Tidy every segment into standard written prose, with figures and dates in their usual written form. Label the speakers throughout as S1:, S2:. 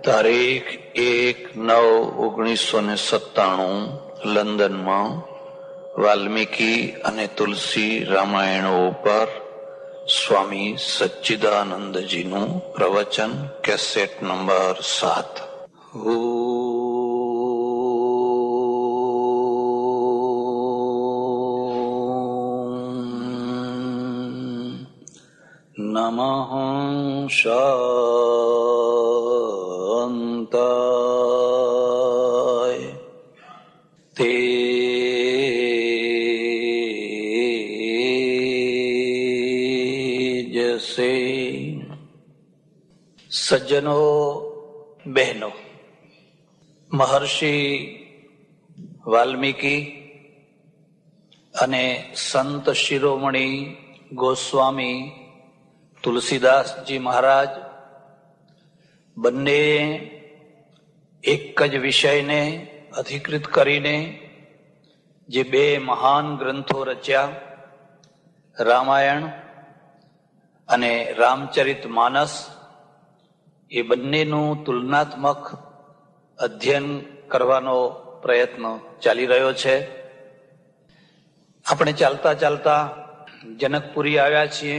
S1: તારીખ 1/9/1997 લંડનમાં વાલ્મીકી અને તુલસી રામાયણો ઉપર સ્વામી સચ્ચિદાનંદજીનું પ્રવચન, કેસેટ નંબર 7. નમઃ શાંતાય તેજસે. સજ્જનો, બહેનો, મહર્ષિ વાલ્મીકી અને સંત શિરોમણી ગોસ્વામી તુલસીદાસજી મહારાજ બંને એક જ વિષયને અધિકૃત કરીને જે બે મહાન ગ્રંથો રચ્યા, રામાયણ અને રામચરિત માનસ, એ બંનેનું તુલનાત્મક અધ્યયન કરવાનો પ્રયત્ન ચાલી રહ્યો છે. આપણે ચાલતા ચાલતા જનકપુરી આવ્યા છીએ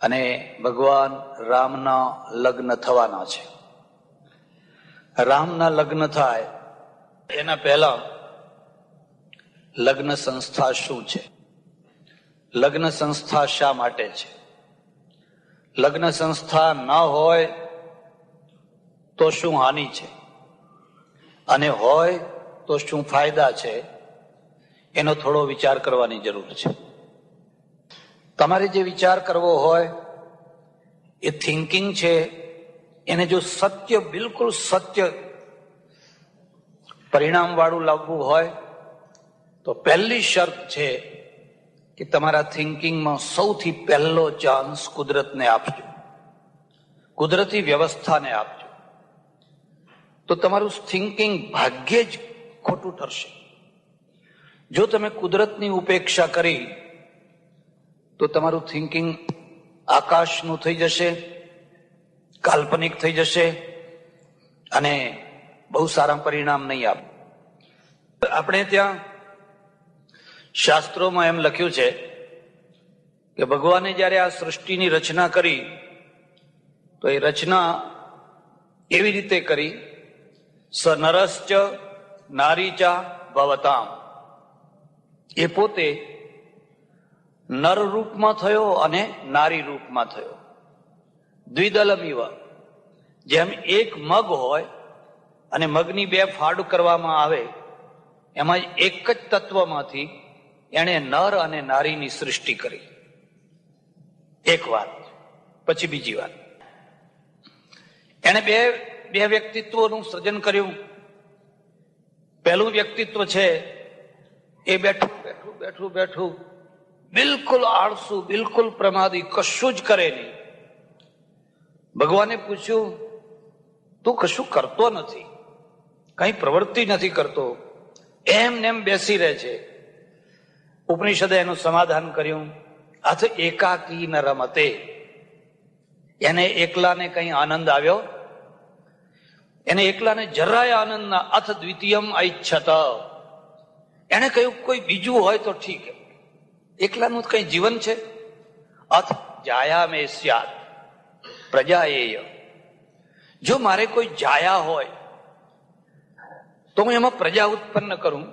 S1: અને ભગવાન રામના લગ્ન થવાના છે. રામના લગ્ન થાય એના પહેલા લગ્ન સંસ્થા શું છે? લગ્ન સંસ્થા શા માટે છે? લગ્ન સંસ્થા ન હોય તો શું હાનિ છે, અને હોય તો શું ફાયદા છે, એનો થોડો વિચાર કરવાની જરૂર છે. તમારે જે વિચાર કરવો હોય એ થિંકિંગ છે, એને જો સત્ય, બિલકુલ સત્ય પરિણામ વાળું લાવવું હોય તો પહેલી શરત છે કે તમારા થિંકિંગમાં સૌથી પહેલો ચાન્સ કુદરતને આપજો, કુદરતી વ્યવસ્થાને આપજો. તો તમારું થિંકિંગ ભાગ્યે જ ખોટું ઠરશે. જો તમે કુદરતની ઉપેક્ષા કરી તો તમારું થિંકિંગ આકાશનું થઈ જશે, કાલ્પનિક થઈ જશે અને બહુ સારા પરિણામ નહીં આપે. આપણે ત્યાં શાસ્ત્રોમાં એમ લખ્યું છે કે ભગવાને જયારે આ સૃષ્ટિની રચના કરી તો એ રચના એવી રીતે કરી, સ નરશ્ચ નારીચા ભવતામ. એ પોતે નર રૂપમાં થયો અને નારી રૂપમાં થયો. દ્વિદલમિવ, જેમ એક મગ હોય અને મગની બે ફાડ કરવામાં આવે, એમાં એક જ તત્વમાંથી એણે નર અને નારીની સૃષ્ટિ કરી. એક વાત. પછી બીજી વાત, એણે બે વ્યક્તિત્વોનું સર્જન કર્યું. પહેલું વ્યક્તિત્વ છે એ બેઠું બિલકુલ આળસુ, બિલકુલ પ્રમાદી, કશું જ કરે નહીં. ભગવાને પૂછ્યું, તું કશું કરતો નથી, કઈ પ્રવૃત્તિ નથી કરતો, એમ નેમ બેસી રહે છે. ઉપનિષદે એનું સમાધાન કર્યું, અથ એકાકી ન રમતે. એને એકલાને કઈ આનંદ આવ્યો? એને એકલાને જરાય આનંદ ના. અથ દ્વિતીયમ ઐચ્છત. એને કહ્યું કોઈ બીજું હોય તો ઠીક, એકલાનું કઈ જીવન છે? અથ જાયા મે સ્યાત પ્રજાએય. જો મારે કોઈ જાયા હોય તો હું એમાં પ્રજા ઉત્પન્ન કરું,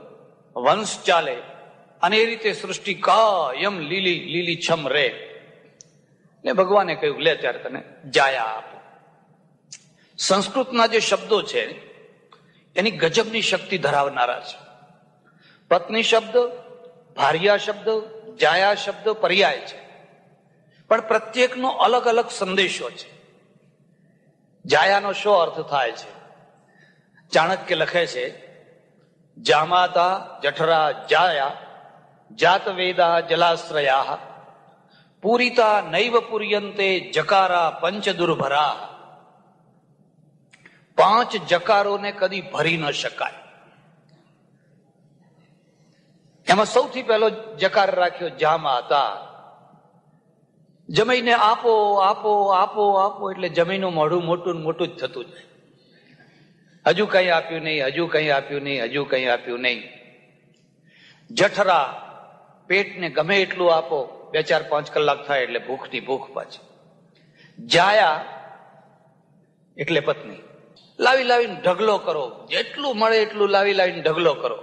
S1: વંશ ચાલે, અને એ રીતે સૃષ્ટિ કાયમ લીલી છમ રે. ને ભગવાને કહ્યું, લે ત્યારે તને જાયા આપો. સંસ્કૃતના જે શબ્દો છે એની ગજબની શક્તિ ધરાવનારા છે. પત્ની શબ્દ, ભાર્યા શબ્દ, જાયા શબ્દ પર્યાય છે, પણ પ્રત્યેકનો અલગ અલગ સંદેશો છે. જાયાનો શો અર્થ થાય છે? ચાણક્ય લખે છે, જામાતા જઠરા જાયા જાત વેદા જલાશ્રયા પૂરિતા નૈવ પુર્યંતે જકારા પંચ દુર્ભરા. 5 જકારોને કદી ભરી ન શકાય. એમાં સૌથી પહેલો જકાર રાખ્યો જામાતા. જમીને આપો આપો આપો આપો એટલે જમીનું મોઢું મોટું ને મોટું જ થતું જાય. હજુ કઈ આપ્યું નહીં, હજુ કઈ આપ્યું નહીં, હજુ કઈ આપ્યું નહીં. જઠરા, પેટને ગમે એટલું આપો, 2, 4, 5 કલાક થાય એટલે ભૂખની ભૂખ પાછી. જાયા એટલે પત્ની, લાવી લાવીને ઢગલો કરો, જેટલું મળે એટલું લાવી લાવીને ઢગલો કરો.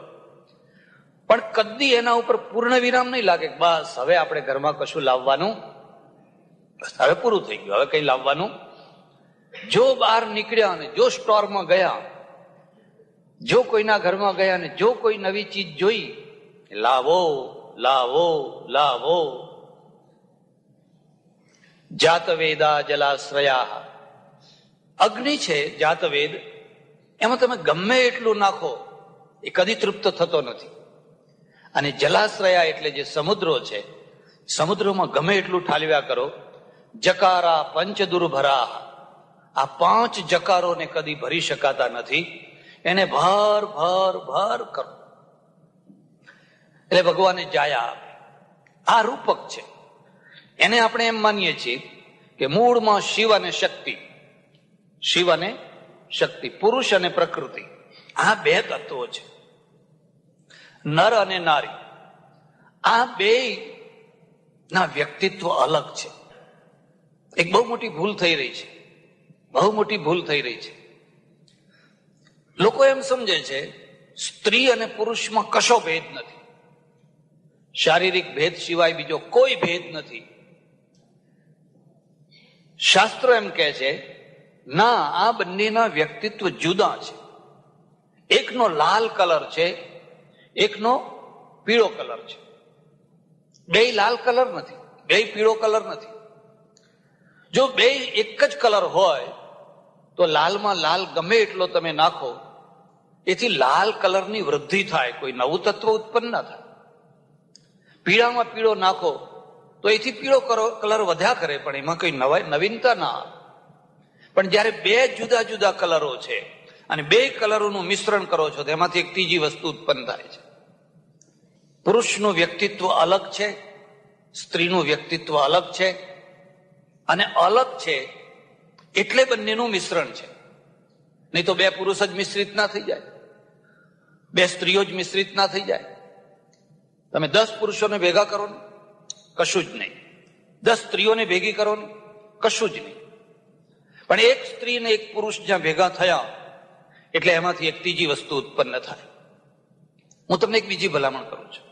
S1: પણ કદી એના ઉપર પૂર્ણ વિરામ નહીં લાગે, બસ હવે આપણે ઘરમાં કશું લાવવાનું, બસ હવે પૂરું થઈ ગયું, હવે કઈ લાવવાનું. જો બહાર નીકળ્યા અને જો સ્ટોરમાં ગયા, જો કોઈના ઘરમાં ગયા અને જો કોઈ નવી ચીજ જોઈ, લાવો લાવો લાવો. જાતવેદા જલાશ્રયા, અગ્નિ છે જાતવેદ, એમાં તમે ગમે એટલું નાખો એ કદી તૃપ્ત થતો નથી. અને જલાશ્રયા એટલે જે સમુદ્રો છે, સમુદ્રોમાં ગમે એટલું ઠાલવ્યા કરો. જકારા પંચ દુર્ભરા, આ 5 જકારોને કદી ભરી શકાતા નથી, એને ભર ભર ભર કરો. એટલે ભગવાને જાયા આપે. આ રૂપક છે, એને આપણે એમ માનીએ છીએ કે મૂળમાં શિવ અને શક્તિ, શિવ અને શક્તિ, પુરુષ અને પ્રકૃતિ, આ 2 તત્વો છે. નર અને નારી, આ 2 ના વ્યક્તિત્વ અલગ છે. એક બહુ મોટી ભૂલ થઈ રહી છે, બહુ મોટી ભૂલ થઈ રહી છે. લોકો એમ સમજે છે સ્ત્રી અને પુરુષમાં કશો ભેદ નથી, શારીરિક ભેદ સિવાય બીજો કોઈ ભેદ નથી. શાસ્ત્રો એમ કહે છે ના, આ બંનેના વ્યક્તિત્વ જુદા છે. એકનો લાલ કલર છે, એકનો પીળો કલર છે. 2 લાલ કલર નથી, 2 પીળો કલર નથી. જો 2 એક જ કલર હોય તો લાલમાં લાલ ગમે એટલો તમે નાખો, એથી લાલ કલરની વૃદ્ધિ થાય, કોઈ નવું તત્વ ઉત્પન્ન ના થાય. પીળામાં પીળો નાખો તો એથી પીળો કલર વધ્યા કરે, પણ એમાં કોઈ નવીનતા ના આવે. પણ જયારે 2 જુદા જુદા કલરો છે અને 2 કલરોનું મિશ્રણ કરો છો, તેમાંથી એક ત્રીજી વસ્તુ ઉત્પન્ન થાય છે. પુરુષનું વ્યક્તિત્વ અલગ છે, સ્ત્રીનું વ્યક્તિત્વ અલગ છે, અને અલગ છે એટલે બંનેનું મિશ્રણ છે. નહીં તો 2 પુરુષ જ મિશ્રિત ના થઈ જાય, 2 સ્ત્રીઓ જ મિશ્રિત ના થઈ જાય. તમે 10 પુરુષોને ભેગા કરો ને, કશું જ નહીં. 10 સ્ત્રીઓને ભેગી કરો ને, કશું જ નહીં. પણ એક સ્ત્રી ને એક પુરુષ જ્યાં ભેગા થયા એટલે એમાંથી એક ત્રીજી વસ્તુ ઉત્પન્ન થાય. હું તમને એક બીજી ભલામણ કરું છું.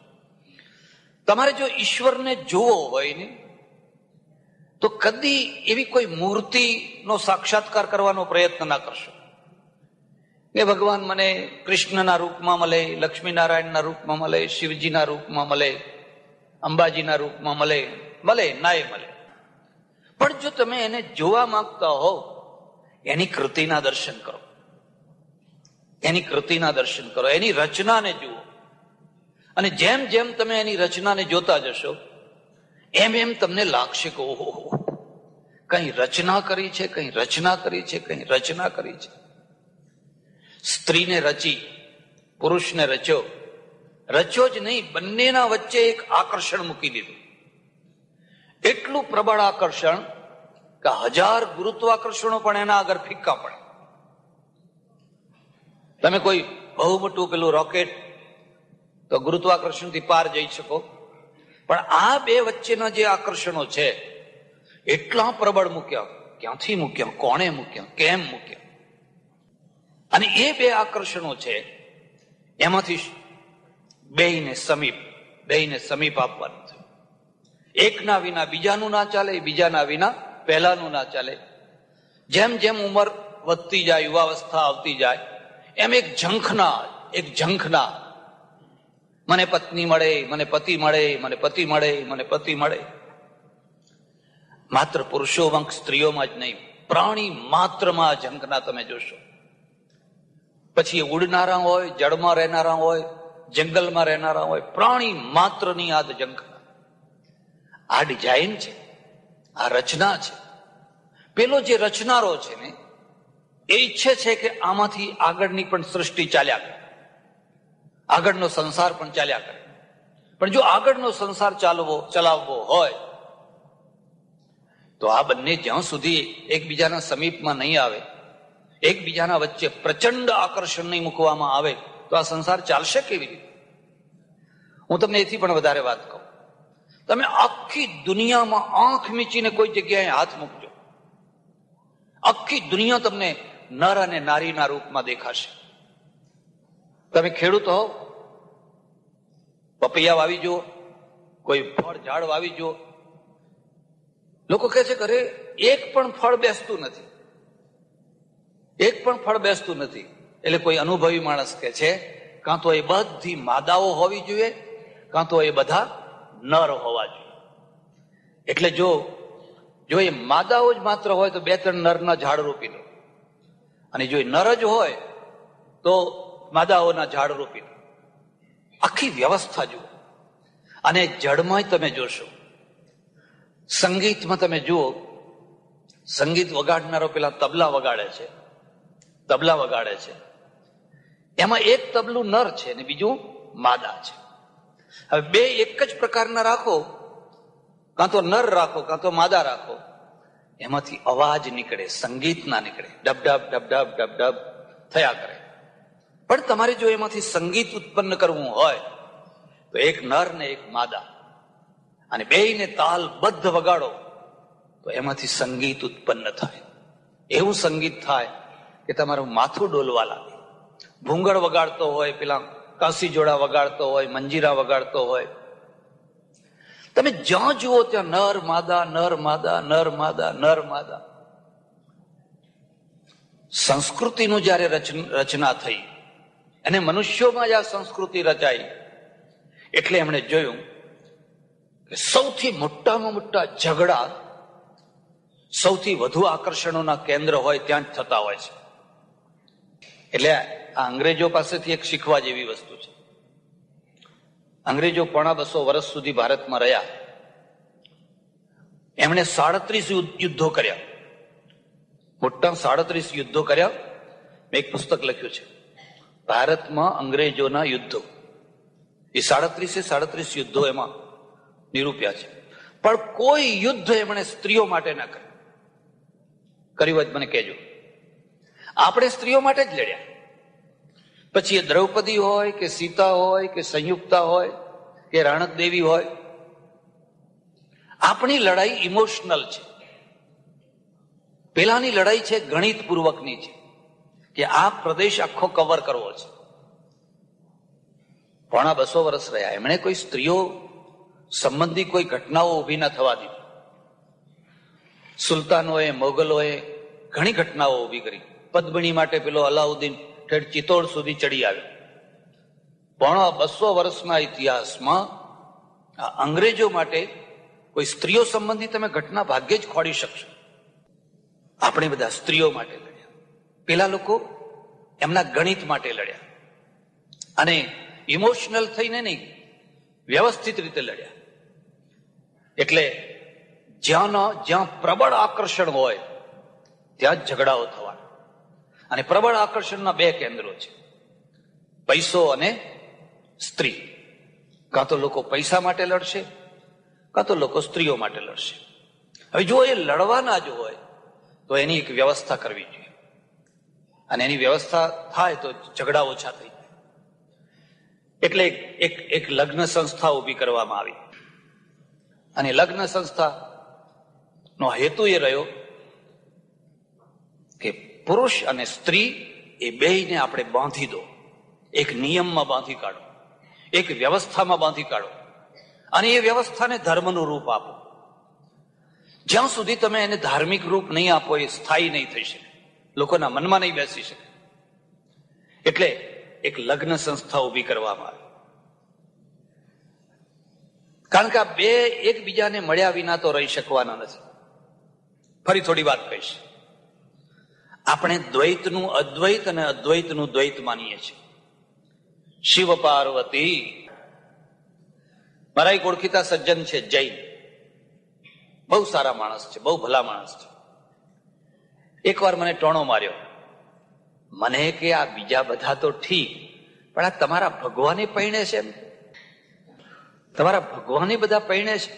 S1: તમારે જો ઈશ્વરને જોવો હોય ને, તો કદી એવી કોઈ મૂર્તિનો સાક્ષાત્કાર કરવાનો પ્રયત્ન ના કરશો કે ભગવાન મને કૃષ્ણના રૂપમાં મળે, લક્ષ્મીનારાયણના રૂપમાં મળે, શિવજીના રૂપમાં મળે, અંબાજીના રૂપમાં મળે, મળે નાય મળે. પણ જો તમે એને જોવા માંગતા હો, એની કૃતિના દર્શન કરો, એની કૃતિના દર્શન કરો, એની રચનાને જુઓ. અને જેમ જેમ તમે એની રચનાને જોતા જશો, એમ એમ તમને લાગશે કે ઓહો, કઈ રચના કરી છે, કઈ રચના કરી છે, કઈ રચના કરી છે. સ્ત્રીને રચી, પુરુષને રચ્યો, રચ્યો જ નહીં, બંનેના વચ્ચે એક આકર્ષણ મૂકી દીધું. એટલું પ્રબળ આકર્ષણ કે 1000 ગુરુત્વાકર્ષણો પણ એના આગળ ફિક્કા પડે. તમે કોઈ બહુ મોટું પેલું રોકેટ તો ગુરુત્વાકર્ષણથી પાર જઈ શકો, પણ આ 2 વચ્ચેના જે આકર્ષણો છે એટલા પ્રબળ મૂક્યા. ક્યાંથી મૂક્યા, કોણે મૂક્યા, કેમ મૂક્યા? અને એ 2 આકર્ષણો છે, એમાંથી બેયને સમીપ આપવાનું છે. એકના વિના બીજાનું ના ચાલે, બીજાના વિના પહેલાનું ના ચાલે. જેમ જેમ ઉંમર વધતી જાય, યુવાવસ્થા આવતી જાય, એમ એક ઝંખના મને પત્ની મળે, મને પતિ મળે, મને પતિ મળે, મને પતિ મળે. માત્ર પુરુષોમાં, સ્ત્રીઓમાં જ નહીં, પ્રાણી માત્રમાં આ ઝંખના તમે જોશો. પછી એ ઉડનારા હોય, જળમાં રહેનારા હોય, જંગલમાં રહેનારા હોય, પ્રાણી માત્રની આ ઝંખના. આ ડિઝાઇન છે, આ રચના છે. પેલો જે રચનારો છે ને, એ ઈચ્છે છે કે આમાંથી આગળની પણ સૃષ્ટિ ચાલ્યા કરે, આગળનો સંસાર પણ ચાલ્યા કરે. પણ જો આગળનો સંસાર ચલાવવો હોય તો આ બંને જ્યાં સુધી એકબીજાના સમીપમાં નહીં આવે, એકબીજાના વચ્ચે પ્રચંડ આકર્ષણ નહીં મૂકવામાં આવે તો આ સંસાર ચાલશે કેવી રીતે? હું તમને એથી પણ વધારે વાત કહું. તમે આખી દુનિયામાં આંખ મીચીને કોઈ જગ્યાએ હાથ મૂકજો, આખી દુનિયા તમને નર અને નારીના રૂપમાં દેખાશે. તમે ખેડૂત હો, પપૈયા વાવી જુઓ, કોઈ ફળ ઝાડ વાવી જુઓ, લોકો કહે છે કે અરે એક પણ ફળ બેસતું નથી, એક પણ ફળ બેસતું નથી. એટલે કોઈ અનુભવી માણસ કહે છે કાં તો એ બધી માદાઓ હોવી જોઈએ, કાં તો એ બધા નર હોવા જોઈએ. એટલે જો એ માદાઓ જ માત્ર હોય તો 2-3 નરના ઝાડ રોપી દો, અને જો એ નર જ હોય તો માદાઓના ઝાડ રોપી દો. આખી વ્યવસ્થા જુઓ. અને જળમાં તમે જોશો, સંગીતમાં તમે જુઓ, સંગીત વગાડનારો પેલા તબલા વગાડે છે, એમાં એક તબલું નર છે અને બીજું માદા છે. હવે બે એક જ પ્રકારના રાખો, કાં તો નર રાખો કાં તો માદા રાખો, એમાંથી અવાજ નીકળે, સંગીત ના નીકળે, ડબ ડબ ડબ ડબ ડબ ડબ થયા કરે. પણ તમારે જો એમાંથી સંગીત ઉત્પન્ન કરવું હોય તો એક નર ને એક માદા, અને બેયને તાલબદ્ધ વગાડો તો એમાંથી સંગીત ઉત્પન્ન થાય. એવું સંગીત થાય કે તમારું માથું ડોલવા લાગે. ભૂંગળ વગાડતો હોય, પેલા કાસી જોડા વગાડતો હોય, મંજીરા વગાડતો હોય, તમે જ્યાં જુઓ ત્યાં નર માદા, નર માદા, નર માદા, નર માદા. સંસ્કૃતિનું જયારે રચના થઈ અને મનુષ્યોમાં જ આ સંસ્કૃતિ રચાઈ, એટલે એમણે જોયું કે સૌથી મોટામાં મોટા ઝઘડા સૌથી વધુ આકર્ષણોના કેન્દ્ર હોય ત્યાં જ થતા હોય છે. એટલે આ અંગ્રેજો પાસેથી એક શીખવા જેવી વસ્તુ છે. અંગ્રેજો 250 વર્ષ સુધી ભારતમાં રહ્યા. એમણે 37 યુદ્ધો કર્યા, મોટા 37 યુદ્ધો કર્યા. મેં એક પુસ્તક લખ્યું છે, ભારતમાં અંગ્રેજોના યુદ્ધો. એ 37 યુદ્ધો એમાં નિરૂપ્યા છે. પણ કોઈ યુદ્ધ એમણે સ્ત્રીઓ માટે ના કર્યું હોય મને કહેજો. આપણે સ્ત્રીઓ માટે જ લડ્યા. પછી એ દ્રૌપદી હોય કે સીતા હોય કે સંયુક્તા હોય કે રાણક દેવી હોય, આપણી લડાઈ ઇમોશનલ છે. પેલાની લડાઈ છે ગણિતપૂર્વકની છે કે આ પ્રદેશ આખો કવર કરવો છે. 250 વર્ષ રહ્યા. એમણે કોઈ સ્ત્રીઓ સંબંધી કોઈ ઘટનાઓ ઉભી ના થવા દીધી. સુલતાનોએ, મોગલોએ ઘણી ઘટનાઓ ઉભી કરી. પદ્મિણી માટે પેલો અલાઉદ્દીન ઠેઠ ચિત્તોડ સુધી ચડી આવ્યો. 250 વર્ષના ઇતિહાસમાં અંગ્રેજો માટે કોઈ સ્ત્રીઓ સંબંધી તમે ઘટના ભાગ્યે જ ખોડી શકશો. આપણે બધા સ્ત્રીઓ માટે લડ્યા. પેલા લોકો એમના ગણિત માટે લડ્યા, અને ઇમોશનલ થઈને નહીં, વ્યવસ્થિત રીતે લડ્યા. એટલે જ્યાં પ્રબળ આકર્ષણ હોય ત્યાં જ ઝઘડાઓ થવાના. અને પ્રબળ આકર્ષણના 2 કેન્દ્રો છે, પૈસો અને સ્ત્રી. કાં તો લોકો પૈસા માટે લડશે, કાં તો લોકો સ્ત્રીઓ માટે લડશે. હવે જો એ લડવાના જ હોય તો એની એક વ્યવસ્થા કરવી જોઈએ, અને એની વ્યવસ્થા થાય તો ઝઘડા ઓછા થઈ જાય. એટલે એક લગ્ન સંસ્થા ઊભી કરવામાં આવી, અને લગ્ન સંસ્થા નો હેતુ એ રહ્યો કે પુરુષ અને સ્ત્રી એ બેયને આપણે બાંધી દો, એક નિયમમાં બાંધી કાઢો, એક વ્યવસ્થામાં બાંધી કાઢો, અને એ વ્યવસ્થાને ધર્મનું રૂપ આપો. જ્યાં સુધી તમે એને ધાર્મિક રૂપ નહીં આપો એ સ્થાયી નહીં થઈ શકે, લોકોના મનમાં નહીં બેસી શકે. એટલે એક લગ્ન સંસ્થા ઊભી કરવામાં આવી. કારણ કે આ બે એકબીજાને મળ્યા વિના તો રહી શકવાના નથી. ફરી થોડી વાત કહીશ. આપણે દ્વૈતનું અદ્વૈત અને અદ્વૈતનું દ્વૈત માનીએ છીએ. શિવ પાર્વતી. મારા એક ઓળખીતા સજ્જન છે, જૈન, બહુ સારા માણસ છે, બહુ ભલા માણસ છે. એકવાર મને ટોણો માર્યો. મને કે આ બીજા બધા તો ઠીક, પણ આ તમારા ભગવાને પૈણે છે, તમારા ભગવાને બધા પૈણે છે.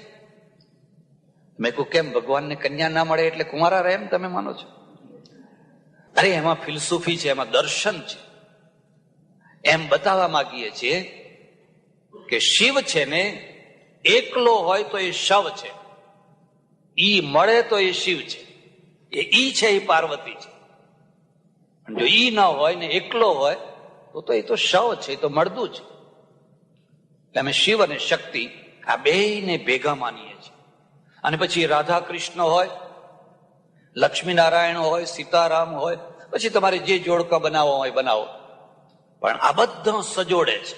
S1: મેં કહું કેમ, ભગવાનને કન્યા ના મળે એટલે કુંવારા રહે એમ તમે માનો છો? અરે એમાં ફિલસૂફી છે, એમાં દર્શન છે. એમ બતાવવા માંગીએ છીએ કે શિવ છે ને એકલો હોય તો એ શવ છે, ઈ મળે તો એ શિવ છે, એ ઈ છે એ પાર્વતી છે. જો ઈ ના હોય ને એકલો હોય તો એ તો શવ છે, એ તો મળદું છે. અમે શિવ અને શક્તિ આ બેયને ભેગા માનીએ છીએ. અને પછી રાધા કૃષ્ણ હોય, લક્ષ્મી નારાયણ હોય, સીતારામ હોય, પછી તમારે જે જોડકા બનાવો હોય બનાવો, પણ આ બધા સજોડે છે.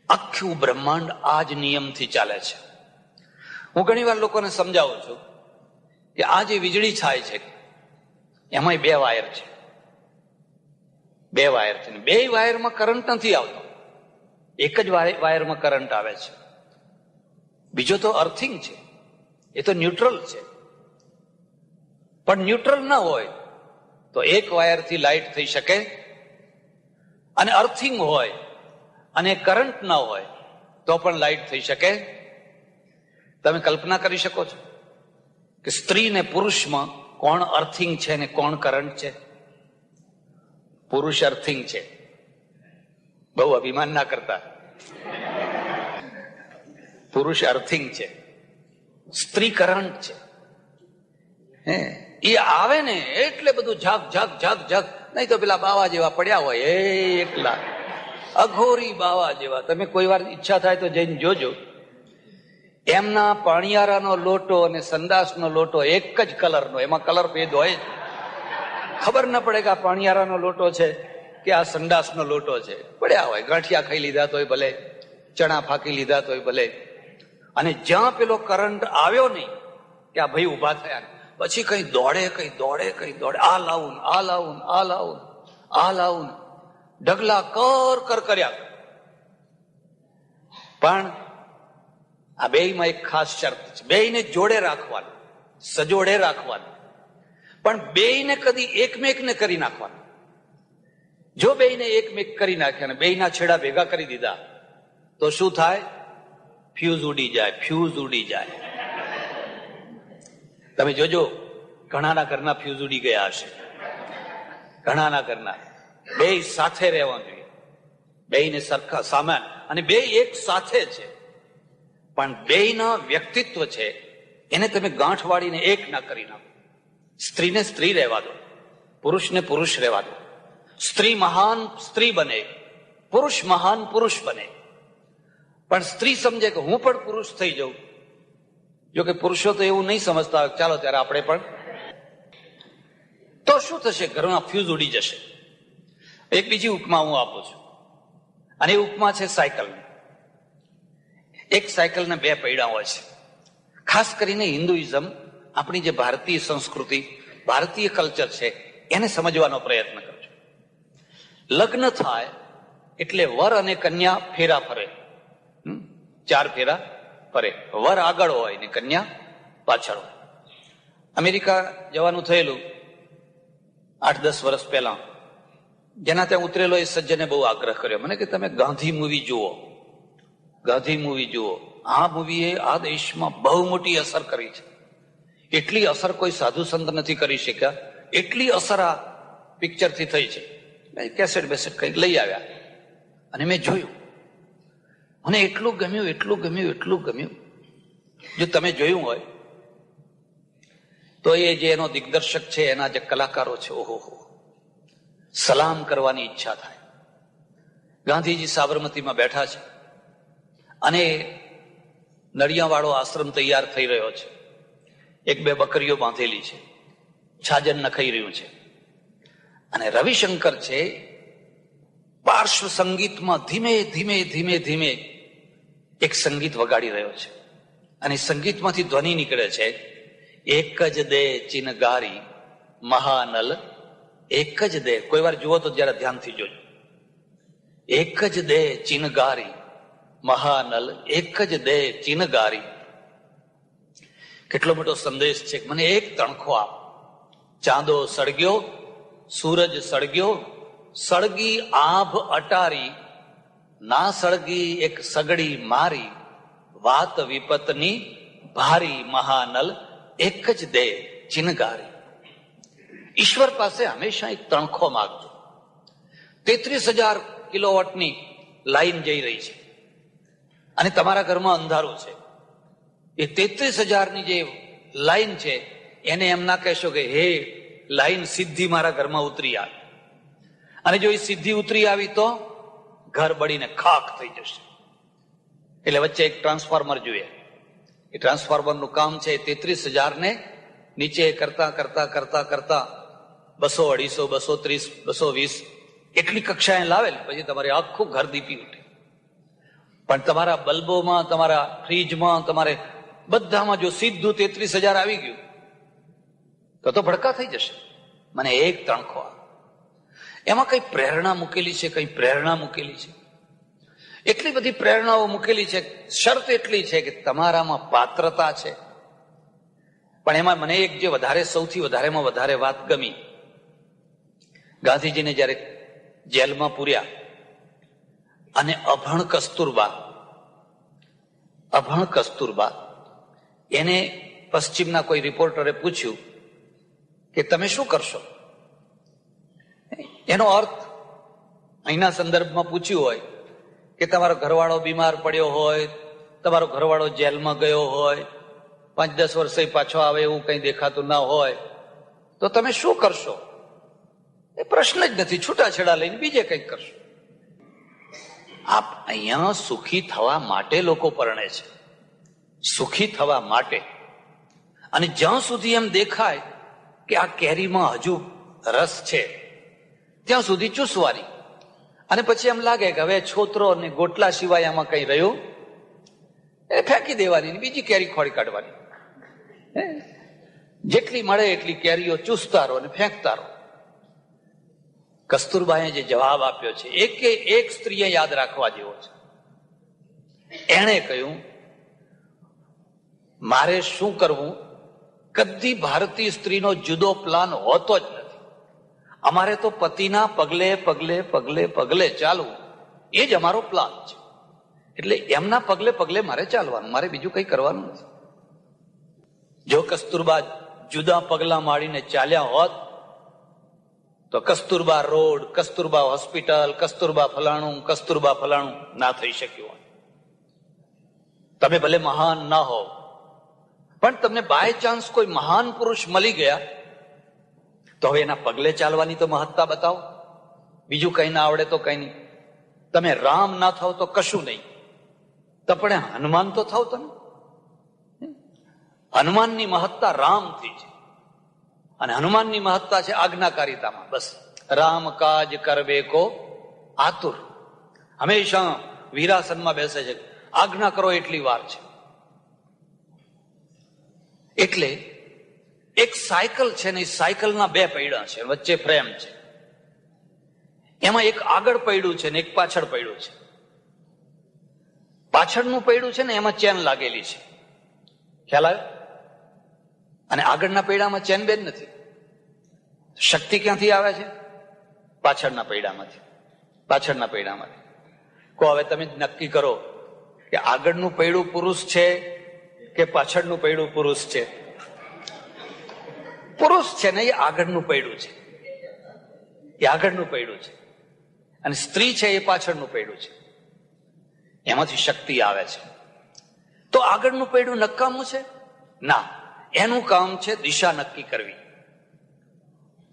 S1: આખું બ્રહ્માંડ આ જ નિયમથી ચાલે છે. હું ઘણી વાર લોકોને સમજાવું છું કે આ જે વીજળી થાય છે એમાં 2 વાયર છે. 2 વાયર છે, 2 વાયરમાં કરંટ નથી આવતો, એક જ વાયરમાં કરંટ આવે છે. બીજો તો અર્થિંગ છે, એ તો ન્યુટ્રલ છે. પણ ન્યુટ્રલ ના હોય તો એક વાયરથી લાઇટ થઈ શકે, અને અર્થિંગ હોય અને કરંટ ના હોય તો પણ લાઇટ થઈ શકે. તમે કલ્પના કરી શકો છો કે સ્ત્રી ને પુરુષમાં કોણ અર્થિંગ છે ને કોણ કરંટ છે? પુરુષ અર્થિંગ છે. બહુ અભિમાન ના કરતા, પુરુષ અર્થિંગ છે, સ્ત્રી કરંટ છે. એ આવે ને એટલે બધું ઝાક ઝાક ઝાક ઝાક, નહીં તો પેલા બાવા જેવા પડ્યા હોય એકલા, અઘોરી બાવા જેવા. તમે કોઈ વાર ઈચ્છા થાય તો જઈને જોજો, એમના પાણિયારાનો લોટો અને સંદાસનો લોટો એક જ કલરનો, એમાં કલર ભેદ હોય જ. ખબર ન પડે કે આ પાણિયારાનો લોટો છે કે આ સંડાસનો લોટો છે. પડ્યા હોય, ગાંઠિયા ખાઈ લીધા તોય ભલે, ચણા ફાંકી લીધા તોય ભલે. અને જ્યાં પેલો કરંટ આવ્યો નહીં કે આ ભાઈ ઉભા થયા, પછી કઈ દોડે કઈ દોડે કઈ દોડે, આ લાવું આ લાવું આ લાવું આ લાવું, ઢગલા કર કર્યા. પણ આ બેયમાં એક ખાસ શરત છે, બેયને જોડે રાખવાનું, સજોડે રાખવાનું, પણ બેયને કદી એકમેકને કરી નાખવાનું. જો બેયને એકમેક કરી નાખ્યા અને બેયના છેડા ભેગા કરી દીધા તો શું થાય? ફ્યુઝ ઉડી જાય, ફ્યુઝ ઉડી જાય. તમે જોજો, ઘણાના ઘરના ફ્યુઝ ઉડી ગયા હશે, ઘણાના ઘરના. બે સાથે રહેવાનું જોઈએ, બેયને સરખા સામાન, અને બે એક સાથે છે, પણ બેયના વ્યક્તિત્વ છે એને તમે ગાંઠ વાળીને એક ના કરી નાખો. સ્ત્રીને સ્ત્રી રહેવા દો, પુરુષને પુરુષ રહેવા દો. સ્ત્રી મહાન સ્ત્રી બને, પુરુષ મહાન પુરુષ બને. પણ સ્ત્રી સમજે કે હું પણ પુરુષ થઈ જાઉં. જો કે પુરુષો તો એવું નહીં સમજતા, ચાલો ત્યારે આપણે પણ. તો શું થશે? ઘરમાં ફ્યુઝ ઉડી જશે. એક બીજી ઉપમા હું આપું છું, અને એ ઉપમા છે સાયકલની. એક સાયકલના 2 પૈડા હોય છે. ખાસ કરીને હિન્દુઇઝમ, આપણી જે ભારતીય સંસ્કૃતિ, ભારતીય કલ્ચર છે, એને સમજવાનો પ્રયત્ન કરજો. લગ્ન થાય એટલે વર અને કન્યા ફેરા ફરે, 4 ફેરા ફરે. વર આગળ હોય ને કન્યા પાછળ હોય. અમેરિકા જવાનું થયેલું 8-10 વર્ષ પહેલા. જેના ત્યાં ઉતરેલો એ સજ્જને બહુ આગ્રહ કર્યો મને કે તમે ગાંધી મૂવી જુઓ, ગાંધી મૂવી જુઓ. આ મૂવીએ આ દેશમાં બહુ મોટી અસર કરી છે. એટલી અસર કોઈ સાધુ સંત નથી કરી શક્યા, એટલી અસર આ પિક્ચરથી થઈ છે. કેસેટ બેસેટ કંઈક લઈ આવ્યા અને મેં જોયું. મને એટલું ગમ્યું, એટલું ગમ્યું, એટલું ગમ્યું. જો તમે જોયું હોય તો એ જે એનો દિગ્દર્શક છે, એના જે કલાકારો છે, ઓહો, સલામ કરવાની ઈચ્છા થાય. ગાંધીજી સાબરમતીમાં બેઠા છે અને નળિયાવાળો આશ્રમ તૈયાર થઈ રહ્યો છે. 1-2 બકરીઓ બાંધેલી છે, છાજન નખાઈ રહ્યું છે, અને રવિશંકર છે પાર્શ્વ સંગીતમાં ધીમે ધીમે ધીમે ધીમે એક સંગીત વગાડી રહ્યો છે. અને સંગીતમાંથી ધ્વનિ નીકળે છે, એક જ દે ચિનગારી મહાનલ, એક જ દે. કોઈ વાર જુઓ તો જરા ધ્યાનથી જોજો. એક જ દે ચિનગારી મહાનલ, એક જ દે ચિનગારી. કેટલો મોટો સંદેશ છે. મને એક તણખો આપ. ચાંદો સળગ્યો, સૂરજ સળગ્યો, સળગી આભ અટારી, ના સળગી એક સગડી મારી, વાત વિપતની ભારી મહાનલ એક જ દે ચિનગારી. ઈશ્વર પાસે હંમેશા એક તણખો માગજો. 33,000 કિલોવોટની લાઈન જઈ રહી છે અને તમારા ઘરમાં અંધારું છે. એ 33,000ની જે લાઈન છે એને એમ ના કહેશો કે હે લાઈન સીધી મારા ઘરમાં ઉતરી આવી, અને જો એ સીધી ઉતરી આવી તો ઘર બળીને ખાખ થઈ જશે. એટલે વચ્ચે એક ટ્રાન્સફોર્મર જોઈએ. એ ટ્રાન્સફોર્મરનું કામ છે 33,000 ને નીચે કરતા કરતા કરતા કરતા 200, 250, 230, 220 એટલી કક્ષાએ લાવે પછી તમારે આખું ઘર દીપી ઉઠે. પણ તમારા બલ્બોમાં, તમારા ફ્રીજમાં, તમારે બધામાં જો સીધું 33,000 આવી ગયું તો ભડકા થઈ જશે. મને એક તણખો આવે. એમાં કઈ પ્રેરણા મૂકેલી છે, કઈ પ્રેરણા મૂકેલી છે. એટલી બધી પ્રેરણાઓ મૂકેલી છે. શરત એટલી છે કે તમારામાં પાત્રતા છે. પણ એમાં મને એક જે સૌથી વધારેમાં વધારે વાત ગમી, ગાંધીજીને જયારે જેલમાં પૂર્યા અને અભણ કસ્તુરબા એને પશ્ચિમના કોઈ રિપોર્ટરે પૂછ્યું કે તમે શું કરશો? એનો અર્થ અહીંના સંદર્ભમાં પૂછ્યું હોય કે તમારો ઘરવાળો બીમાર પડ્યો હોય, તમારો ઘરવાળો જેલમાં ગયો હોય, 5-10 વર્ષે પાછો આવે એવું કંઈ દેખાતું ના હોય, તો તમે શું કરશો? એ પ્રશ્ન જ નથી. છૂટાછેડા લઈને બીજે કંઈક કરશો. આપ અહીંયા સુખી થવા માટે લોકો પરણે છે, સુખી થવા માટે. અને જ્યાં સુધી એમ દેખાય કે આ કેરીમાં હજુ રસ છે ત્યાં સુધી ચૂસવાની, અને પછી એમ લાગે કે હવે છોતરો અને ગોટલા સિવાય આમાં કઈ રહ્યું, એ ફેંકી દેવાની, બીજી કેરી ખોડી કાઢવાની. જેટલી મળે એટલી કેરીઓ ચૂસતા રહો અને ફેંકતા રહો. કસ્તુરબાએ જે જવાબ આપ્યો છે એક સ્ત્રીએ યાદ રાખવા જેવો છે. એણે કહ્યું, મારે શું કરવું? કદી ભારતીય સ્ત્રીનો જુદો પ્લાન હોતો જ નથી. અમારે તો પતિના પગલે પગલે પગલે પગલે ચાલવું, એ જ અમારો પ્લાન છે. એટલે એમના પગલે પગલે મારે ચાલવાનું, મારે બીજું કઈ કરવાનું નથી. જો કસ્તુરબા જુદા પગલા માંડીને ચાલ્યા હોત તો કસ્તુરબા રોડ, કસ્તુરબા હોસ્પિટલ, કસ્તુરબા ફલાણું ના થઈ શક્યું. તમે ભલે મહાન ના હો, પણ તમને બાય ચાન્સ કોઈ મહાન પુરુષ મળી ગયા તો હવે એના પગલે ચાલવાની તો મહત્તા બતાવો. બીજું કઈ ના આવડે તો કઈ નહીં. તમે રામ ના થાવ તો કશું નહીં, તો પણ હનુમાન તો થાવ તમે. હનુમાનની મહત્તા રામથી છે, અને હનુમાનની મહત્તા છે આજ્ઞાકારિતામાં. બસ રામ કાજ કરવે કો આતુર. હંમેશા વીરાસનમાં બેસે છે, આજ્ઞા કરો એટલી વાર છે. એટલે એક સાયકલ છે ને, સાયકલના 2 પૈડા છે, વચ્ચે ફ્રેમ છે. એમાં એક આગળ પૈડું છે ને એક પાછળ પૈડું છે. પાછળનું પૈડું છે ને એમાં ચેન લાગેલી છે, ખ્યાલ આવે? અને આગળના પૈડામાં ચેન બેન નથી. શક્તિ ક્યાંથી આવે છે? પાછળના પૈડામાંથી. કહો હવે તમે નક્કી કરો કે આગળનું પૈડું પુરુષ છે કે પાછળનું પૈડું પુરુષ છે? પુરુષ છે ને, એ આગળનું પૈડું છે, એ આગળનું પૈડું છે. અને સ્ત્રી છે એ પાછળનું પૈડું છે. એમાંથી શક્તિ આવે છે. તો આગળનું પૈડું નકામું છે? ના, એનું કામ છે દિશા નક્કી કરવી.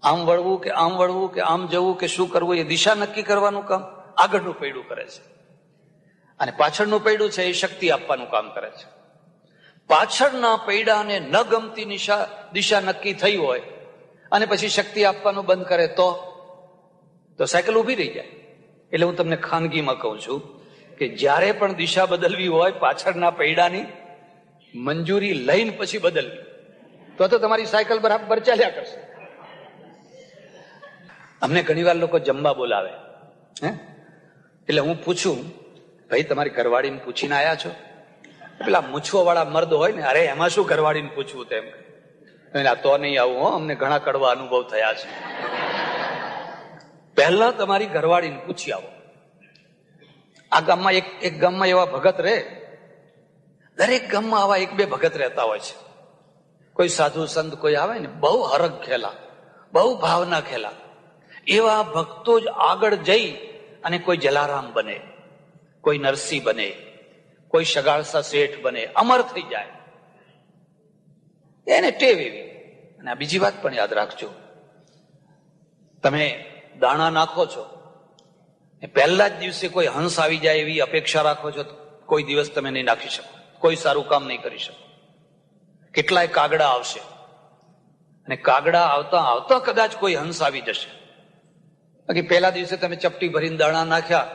S1: આમ વળવું કે આમ વળવું કે આમ જવું કે શું કરવું, એ દિશા નક્કી કરવાનું કામ આગળનું પૈડું કરે છે. અને પાછળનું પૈડું છે એ શક્તિ આપવાનું કામ કરે છે. પાછળના પૈડાને ન ગમતી દિશા નક્કી થઈ હોય અને પછી શક્તિ આપવાનું બંધ કરે તો સાયકલ ઉભી રહી જાય. એટલે હું તમને ખાનગીમાં કહું છું કે જ્યારે પણ દિશા બદલવી હોય પાછળના પૈડાની મંજૂરી લઈને પછી બદલવી, તો તમારી સાયકલ બરાબર ચાલ્યા કરશે. અમને ઘણીવાર લોકો જમવા બોલાવે, એટલે હું પૂછું, ભાઈ તમારી ઘરવાળીને પૂછીને આયા છો? પેલા મૂછો વાળા મર્દ હોય ને, અરે એમાં શું ઘરવાળીને પૂછવું તેમ. તો નહીં આવું હો, અમને ઘણા કડવા અનુભવ થયા છે. પહેલા તમારી ઘરવાળીને પૂછી આવો. આ ગામમાં એક ગામમાં એવા ભગત રહે, દરેક ગામમાં આવા એક બે ભગત રહેતા હોય છે. કોઈ સાધુ સંત કોઈ આવે ને, બહુ હરખ ખેલા, બહુ ભાવના ખેલા, એવા ભક્તો જ આગળ જઈ અને કોઈ જલારામ બને, કોઈ નરસિંહ બને, કોઈ શગાળસા શેઠ બને, અમર થઈ જાય. એને ટેવ એવી. અને આ બીજી વાત પણ યાદ રાખજો, તમે દાણા નાખો છો, પહેલા જ દિવસે કોઈ હંસ આવી જાય એવી અપેક્ષા રાખો છો, કોઈ દિવસ તમે નહીં નાખી શકો, કોઈ સારું કામ નહીં કરી શકો. કેટલાય કાગડા આવશે અને કાગડા આવતા આવતા કદાચ કોઈ હંસ આવી જશે. બાકી પહેલા દિવસે તમે ચપટી ભરીને દાણા નાખ્યા,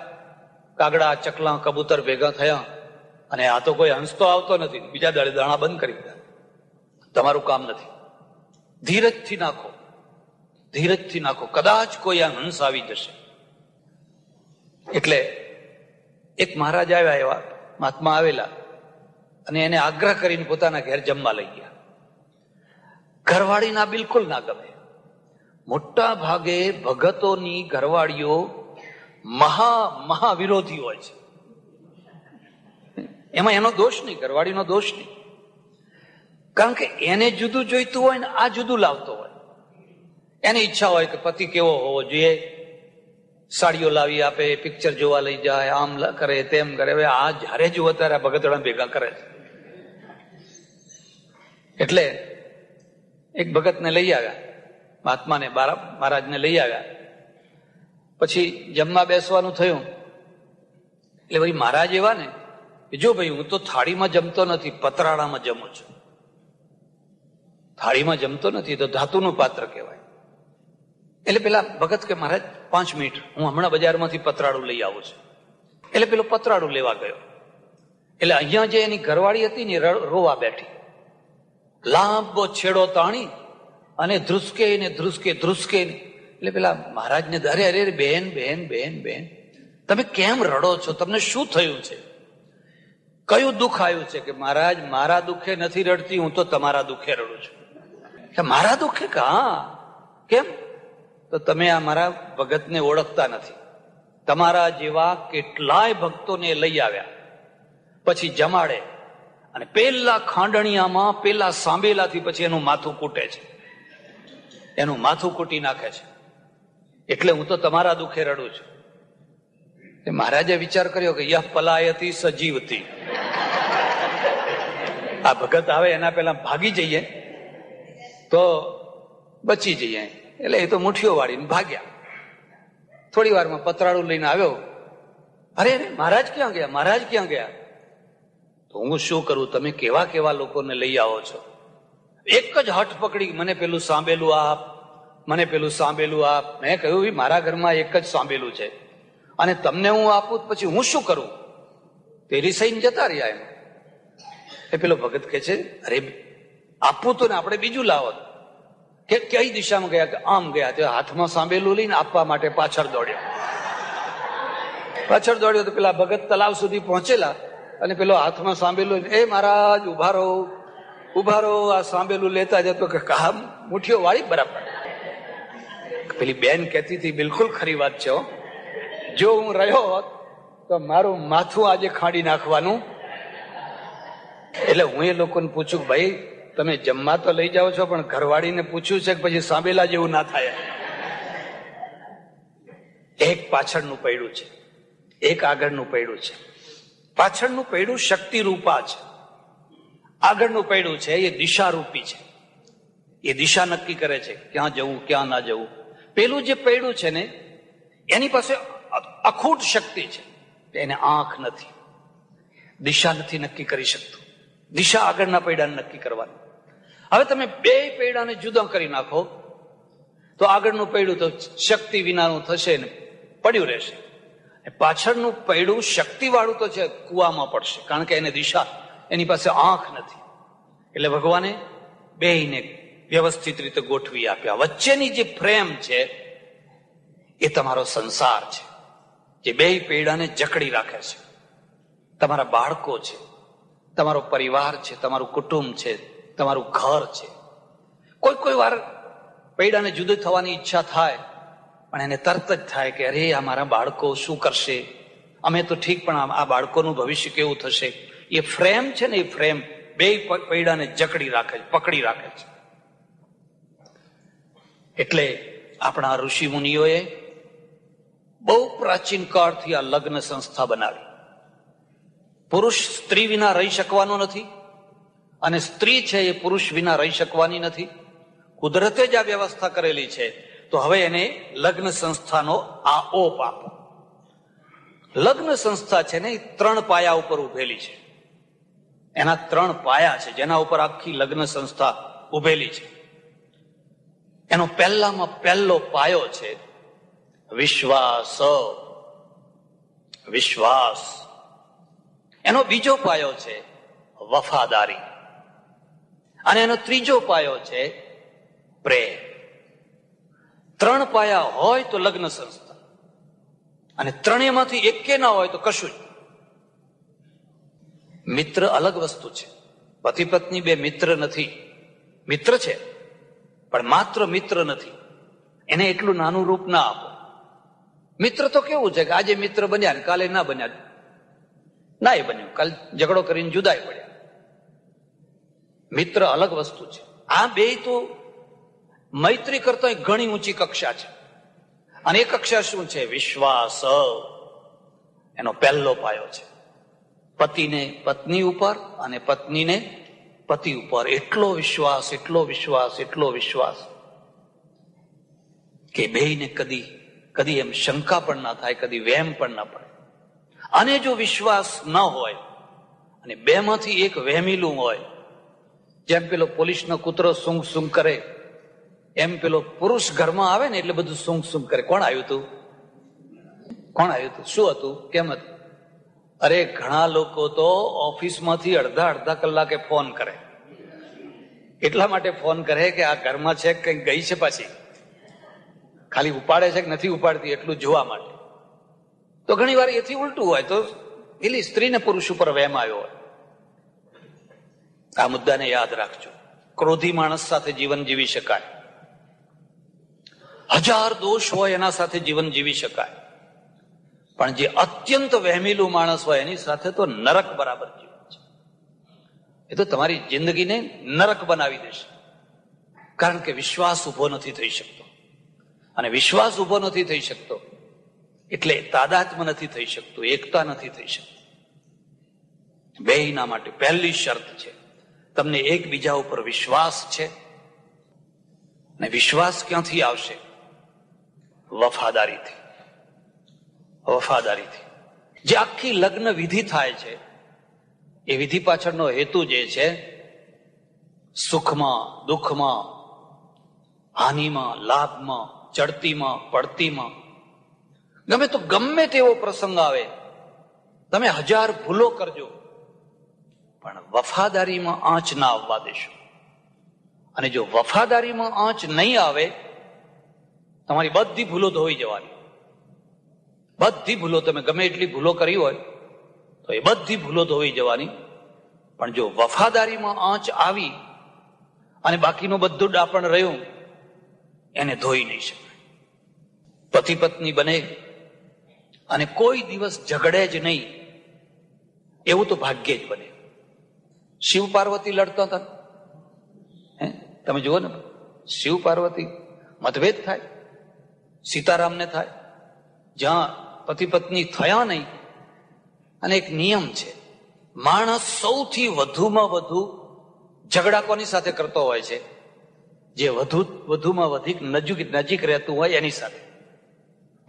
S1: કાગડા, ચકલા, કબૂતર ભેગા થયા અને આ તો કોઈ હંસ તો આવતો નથી, બીજા દાડે દાણા બંધ કરી દીધા. તમારું કામ નથી. ધીરજથી નાખો, ધીરજથી નાખો, કદાચ કોઈ આ હંસ આવી જશે. એટલે એક મહારાજ આવ્યા, એવા મહાત્મા આવેલા અને એને આગ્રહ કરીને પોતાના ઘેર જમવા લઈ ગયા. ઘરવાળીના બિલકુલ ના ગમે. મોટા ભાગે ભગતોની ઘરવાળીઓ મહા વિરોધી હોય છે. એમાં એનો દોષ નહીં, ઘરવાળીનો દોષ નહીં, કારણ કે એને જુદું જોઈતું હોય ને આ જુદું લાવતો હોય. એની ઈચ્છા હોય કે પતિ કેવો હોવો જોઈએ, સાડીઓ લાવી આપે, પિક્ચર જોવા લઈ જાય, આમ કરે તેમ કરે. હવે આ જયારે જુઓ ત્યારે ભગતડા ભેગા કરે છે. એટલે એક ભગતને લઈ આવ્યા, મહાત્માને, મહારાજને લઈ આવ્યા. પછી જમવા બેસવાનું થયું એટલે ભાઈ મહારાજ એવા ને, જો ભાઈ હું તો થાળીમાં જમતો નથી, પતરાળામાં જમું છું. થાળીમાં જમતો નથી તો ધાતુનું પાત્ર કહેવાય. એટલે પેલા ભગત કે મહારાજ 5 મિનિટ, હું હમણાં બજારમાંથી પતરાળું લઈ આવું છું. એટલે પેલો પતરાળું લેવા ગયો. એટલે અહીંયા જે એની ઘરવાળી હતી ને રોવા બેઠી, લાંબો છેડો તાણી અને ધ્રુસકે ને ધ્રુસકે ધ્રુસકે. એટલે પેલા મહારાજને અરે અરે બેન બેન બેન બેન, તમે કેમ રડો છો? તમને શું થયું છે? કયું દુઃખ આવ્યું છે? કે મહારાજ મારા દુઃખે નથી રડતી, હું તો તમારા દુઃખે રડું છું. કે મારા દુઃખે? હા. કેમ? તો તમે આ મારા ભગતને ઓળખતા નથી. તમારા જેવા કેટલાય ભક્તોને લઈ આવ્યા, પછી જમાડે અને પેલા ખાંડણિયામાં પેલા સાંબેલાથી પછી એનું માથું કૂટે છે, એનું માથું કૂટી નાખે છે. એટલે હું તો તમારા દુઃખે રડું છું. મહારાજે વિચાર કર્યો કે યહ પલાયતી સજીવતી, આ ભગત આવે એના પેલા ભાગી જઈએ તો બચી જઈએ. એટલે એ તો મુઠ્ઠીઓ વાળીને ભાગ્યા. થોડી વારમાં પતરાળું લઈને આવ્યો. અરે મહારાજ ક્યાં ગયા? મહારાજ ક્યાં ગયા? તો હું શું કરું, તમે કેવા કેવા લોકોને લઈ આવો છો? એક જ હઠ પકડી, મને પેલું સાંભેલું આપ, મને પેલું સાંભેલું આપ. મેં કહ્યું મારા ઘરમાં એક જ સાંભેલું છે અને તમને હું આપું પછી હું શું કરું? તે રિસાઈને જતા રહ્યા. એમ એ પેલો ભગત કે છે અરે આપવું તો ને આપણે બીજું લાવો. કે કઈ દિશામાં ગયા? કે આમ ગયા. તે હાથમાં સાંભેલું લઈને આપવા માટે પાછળ દોડ્યો. પાછળ દોડ્યો તો પેલા ભગત તલાવ સુધી પહોંચેલા અને પેલો હાથમાં સાંભેલું, એ મહારાજ ઉભા રહો, ઉભા રહો, આ સાંભેલું લેતા જતો. કે કામ મુઠ્ઠીઓ વાળી બરાબર. પેલી બેન કહેતી હતી બિલકુલ ખરી વાત છે, જો હું રહ્યો હોત તો મારું માથું આજે ખાડી નાખવાનું. એટલે હું એ લોકોને પૂછું કે ભાઈ તમે જમવા તો લઈ જાઓ છો, પણ ઘરવાળીને પૂછ્યું છે કે પછી સાંભેલા જેવું ના થાય? એક પાછળનું પૈડું છે, એક આગળનું પૈડું છે. પાછળનું પૈડું શક્તિ રૂપા છે, આગળનું પૈડું છે એ દિશા રૂપી છે. એ દિશા નક્કી કરે છે ક્યાં જવું ક્યાં ના જવું. પેલું જે પૈડું છે ને એની પાસે અખૂટ શક્તિ છે, એને આંખ નથી, દિશા નથી નક્કી કરી શકતું. દિશા આગળના પૈડાને નક્કી કરવાની. હવે તમે બે પૈડાને જુદા કરી નાખો તો આગળનું પૈડું તો શક્તિ વિનાનું થશે ને પડ્યું રહેશે. પાછળનું પૈડું શક્તિ વાળું તો છે, કુવામાં પડશે, કારણ કે એને દિશા, એની પાસે આંખ નથી. એટલે ભગવાને બેયને વ્યવસ્થિત રીતે ગોઠવી આપ્યા. વચ્ચેની જે ફ્રેમ છે એ તમારો સંસાર છે, જે બે પૈડાને જકડી રાખે છે. તમારા બાળકો છે, તમારો પરિવાર છે, તમારું કુટુંબ છે, તમારું ઘર છે. કોઈ વાર પૈડાને જુદું થવાની ઈચ્છા થાય, પણ એને તરત જ થાય કે અરે આ મારા બાળકો શું કરશે? અમે તો ઠીક, પણ આ બાળકોનું ભવિષ્ય કેવું થશે? એ ફ્રેમ છે ને, એ ફ્રેમ બે પૈડાને જકડી રાખે છે, પકડી રાખે છે. એટલે આપણા ઋષિ મુનિઓએ બહુ પ્રાચીન કાળથી આ લગ્ન સંસ્થા બનાવી. પુરુષ સ્ત્રી વિના રહી શકવાનો નથી, અને સ્ત્રી છે એ પુરુષ વિના રહી શકવાની નથી. કુદરતે જ આ વ્યવસ્થા કરેલી છે. તો હવે એને લગ્ન સંસ્થાનો આ ઓપ આપો. લગ્ન સંસ્થા છે ને એ 3 પાયા ઉપર ઉભેલી છે. એના 3 પાયા છે જેના ઉપર આખી લગ્ન સંસ્થા ઉભેલી છે. એનો પહેલામાં પહેલો પાયો છે વિશ્વાસ. વિશ્વાસ. એનો બીજો પાયો છે વફાદારી, અને એનો ત્રીજો પાયો છે પ્રેમ. 3 પાયા હોય તો લગ્ન સંસ્થા, અને ત્રણેયમાંથી એકે ના હોય તો કશું જ. મિત્ર અલગ વસ્તુ છે. પતિ પત્ની બે મિત્ર નથી. મિત્ર છે પણ માત્ર મિત્ર નથી. એને એટલું નાનું રૂપ ના આપો. મિત્ર તો કેવું છે કે આજે મિત્ર બન્યા ને કાલે ના બન્યા, ના એ બન્યું, કાલે ઝઘડો કરીને જુદાઈ પડ્યા. મિત્ર અલગ વસ્તુ છે. આ બે તો મૈત્રી કરતા ઘણી ઊંચી કક્ષા છે. અને એ કક્ષા શું છે? વિશ્વાસ. એનો પહેલો પાયો છે. પતિને પત્ની ઉપર અને પત્નીને પતિ ઉપર એટલો વિશ્વાસ, એટલો વિશ્વાસ, એટલો વિશ્વાસ કે બેયને કદી એમ શંકા પણ ના થાય, કદી વહેમ પણ ના પડે. અને જો વિશ્વાસ ન હોય અને બેમાંથી એક વહેમીલું હોય, જેમ પેલો પોલીસનો કૂતરો સૂંઘ સૂંઘ કરે એમ પેલો પુરુષ ઘરમાં આવે ને એટલે બધું સૂંઘ સૂંઘ કરે. કોણ આવ્યું તું? કોણ આવ્યું તું? શું હતું? કેમ હતું? અરે ઘણા લોકો તો ઓફિસમાંથી અડધા કલાકે ફોન કરે. એટલા માટે ફોન કરે કે આ ઘરમાં છે કંઈક ગઈ છે, પાછી ખાલી ઉપાડે છે કે નથી ઉપાડતી એટલું જોવા માટે. તો ઘણી વાર એથી ઉલટું હોય તો પેલી સ્ત્રીને પુરુષ ઉપર વહેમ આવ્યો હોય. આ મુદ્દાને યાદ રાખજો. ક્રોધી માણસ સાથે જીવન જીવી શકાય, 1000 દોષ હોય એના સાથે જીવન જીવી શકાય, પણ જે અત્યંત વહેમીલું માણસ હોય એની સાથે તો નરક બરાબર જીવન છે. એ તો તમારી જિંદગીને નરક બનાવી દેશે. કારણ કે વિશ્વાસ ઉભો નથી થઈ શકતો, અને વિશ્વાસ ઉભો નથી થઈ શકતો એટલે તાદાત્મ્ય નથી થઈ શકતું, એકતા નથી થઈ શકતી. બેયના માટે પહેલી શરત છે તમને એકબીજા ઉપર વિશ્વાસ છે. અને વિશ્વાસ ક્યાંથી આવશે? વફાદારીથી. વફાદારીથી. જે આખી લગ્ન વિધિ થાય છે એ વિધિ પાછળનો હેતુ જે છે, સુખમાં દુઃખમાં, હાનિમાં લાભમાં, ચડતીમાં પડતીમાં, ગમે તેવો પ્રસંગ આવે, તમે 1000 ભૂલો કરજો પણ વફાદારીમાં આંચ ના આવવા દેશો. અને જો વફાદારીમાં આંચ નહીં આવે, તમારી બધી ભૂલો ધોઈ જવાની. બધી ભૂલો, તમે ગમે એટલી ભૂલો કરી હોય તો એ બધી ભૂલો ધોઈ જવાની. પણ જો વફાદારીમાં આંચ આવી અને બાકીનું બધું ડાપણ રહ્યું, એને ધોઈ નહીં શકાય. પતિ પત્ની બને અને કોઈ દિવસ ઝઘડે જ નહીં એવું તો ભાગ્યે જ બને. શિવ પાર્વતી લડતા હતા, તમે જુઓ ને, શિવ પાર્વતી મતભેદ થાય, સીતારામને થાય, જ્યાં પતિ પત્ની થયા નહીં. અને એક નિયમ છે, માણસ સૌથી વધુમાં વધુ ઝઘડા કોની સાથે કરતો હોય છે? જે વધુમાં વધુ નજીક રહેતું હોય એની સાથે.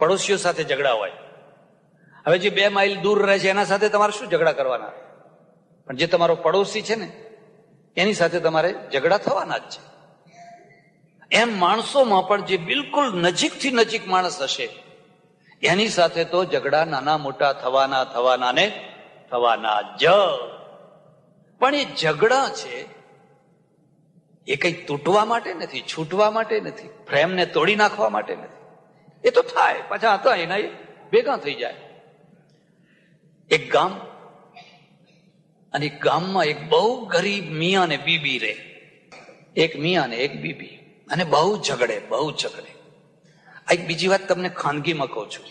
S1: પડોશીઓ સાથે ઝઘડા હોય. હવે જે 2 માઇલ દૂર રહે છે એના સાથે તમારે શું ઝઘડા કરવાના? પણ જે તમારો પડોશી છે ને એની સાથે તમારે ઝઘડા થવાના જ છે. એમ માણસોમાં પણ જે બિલકુલ નજીકથી નજીક માણસ હશે એની સાથે તો ઝઘડા નાના મોટા થવાના ને થવાના જ. પણ એ ઝઘડા છે એ કઈ તૂટવા માટે નથી, છૂટવા માટે નથી, પ્રેમને તોડી નાખવા માટે નથી. એ તો થાય, પાછા હતા એના ભેગા થઈ જાય. એક ગામ, અને ગામમાં એક બહુ ગરીબ મિયા ને બીબી રહે. એક મિયા ને એક બીબી, અને બહુ ઝઘડે. આ એક બીજી વાત તમને ખાનગીમાં કહું છું.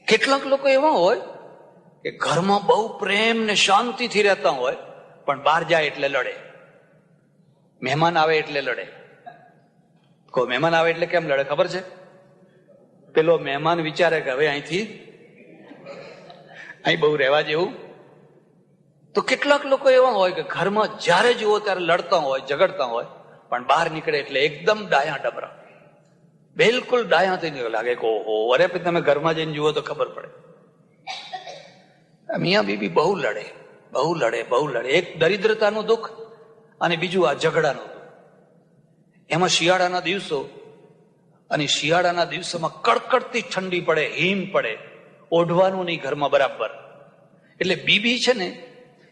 S1: કેટલાક લોકો એવા હોય કે ઘરમાં બહુ પ્રેમ ને શાંતિથી રહેતા હોય, પણ બહાર જાય એટલે લડે. મહેમાન આવે એટલે લડે. કોઈ મહેમાન આવે એટલે કેમ લડે ખબર છે? પેલો મહેમાન વિચારે કે હવે અહીં બહુ રહેવા જેવું. તો કેટલાક લોકો એવા હોય કે ઘરમાં જ્યારે જુઓ ત્યારે લડતા હોય, ઝઘડતા હોય, પણ બહાર નીકળે એટલે એકદમ ડાયા ડબરા, બિલકુલ ડાયા થઈ લાગે કે ઓહો, અરે તમે ઘરમાં જઈને જુઓ તો ખબર પડે. મિયા બીબી બહુ લડે, બહુ લડે, બહુ લડે. એક દરિદ્રતાનું દુઃખ અને બીજું આ ઝઘડાનું દુઃખ. એમાં શિયાળાના દિવસો, અને શિયાળાના દિવસોમાં કડકડતી ઠંડી પડે, હિમ પડે, ઓઢવાનું નહીં ઘરમાં બરાબર. એટલે બીબી છે ને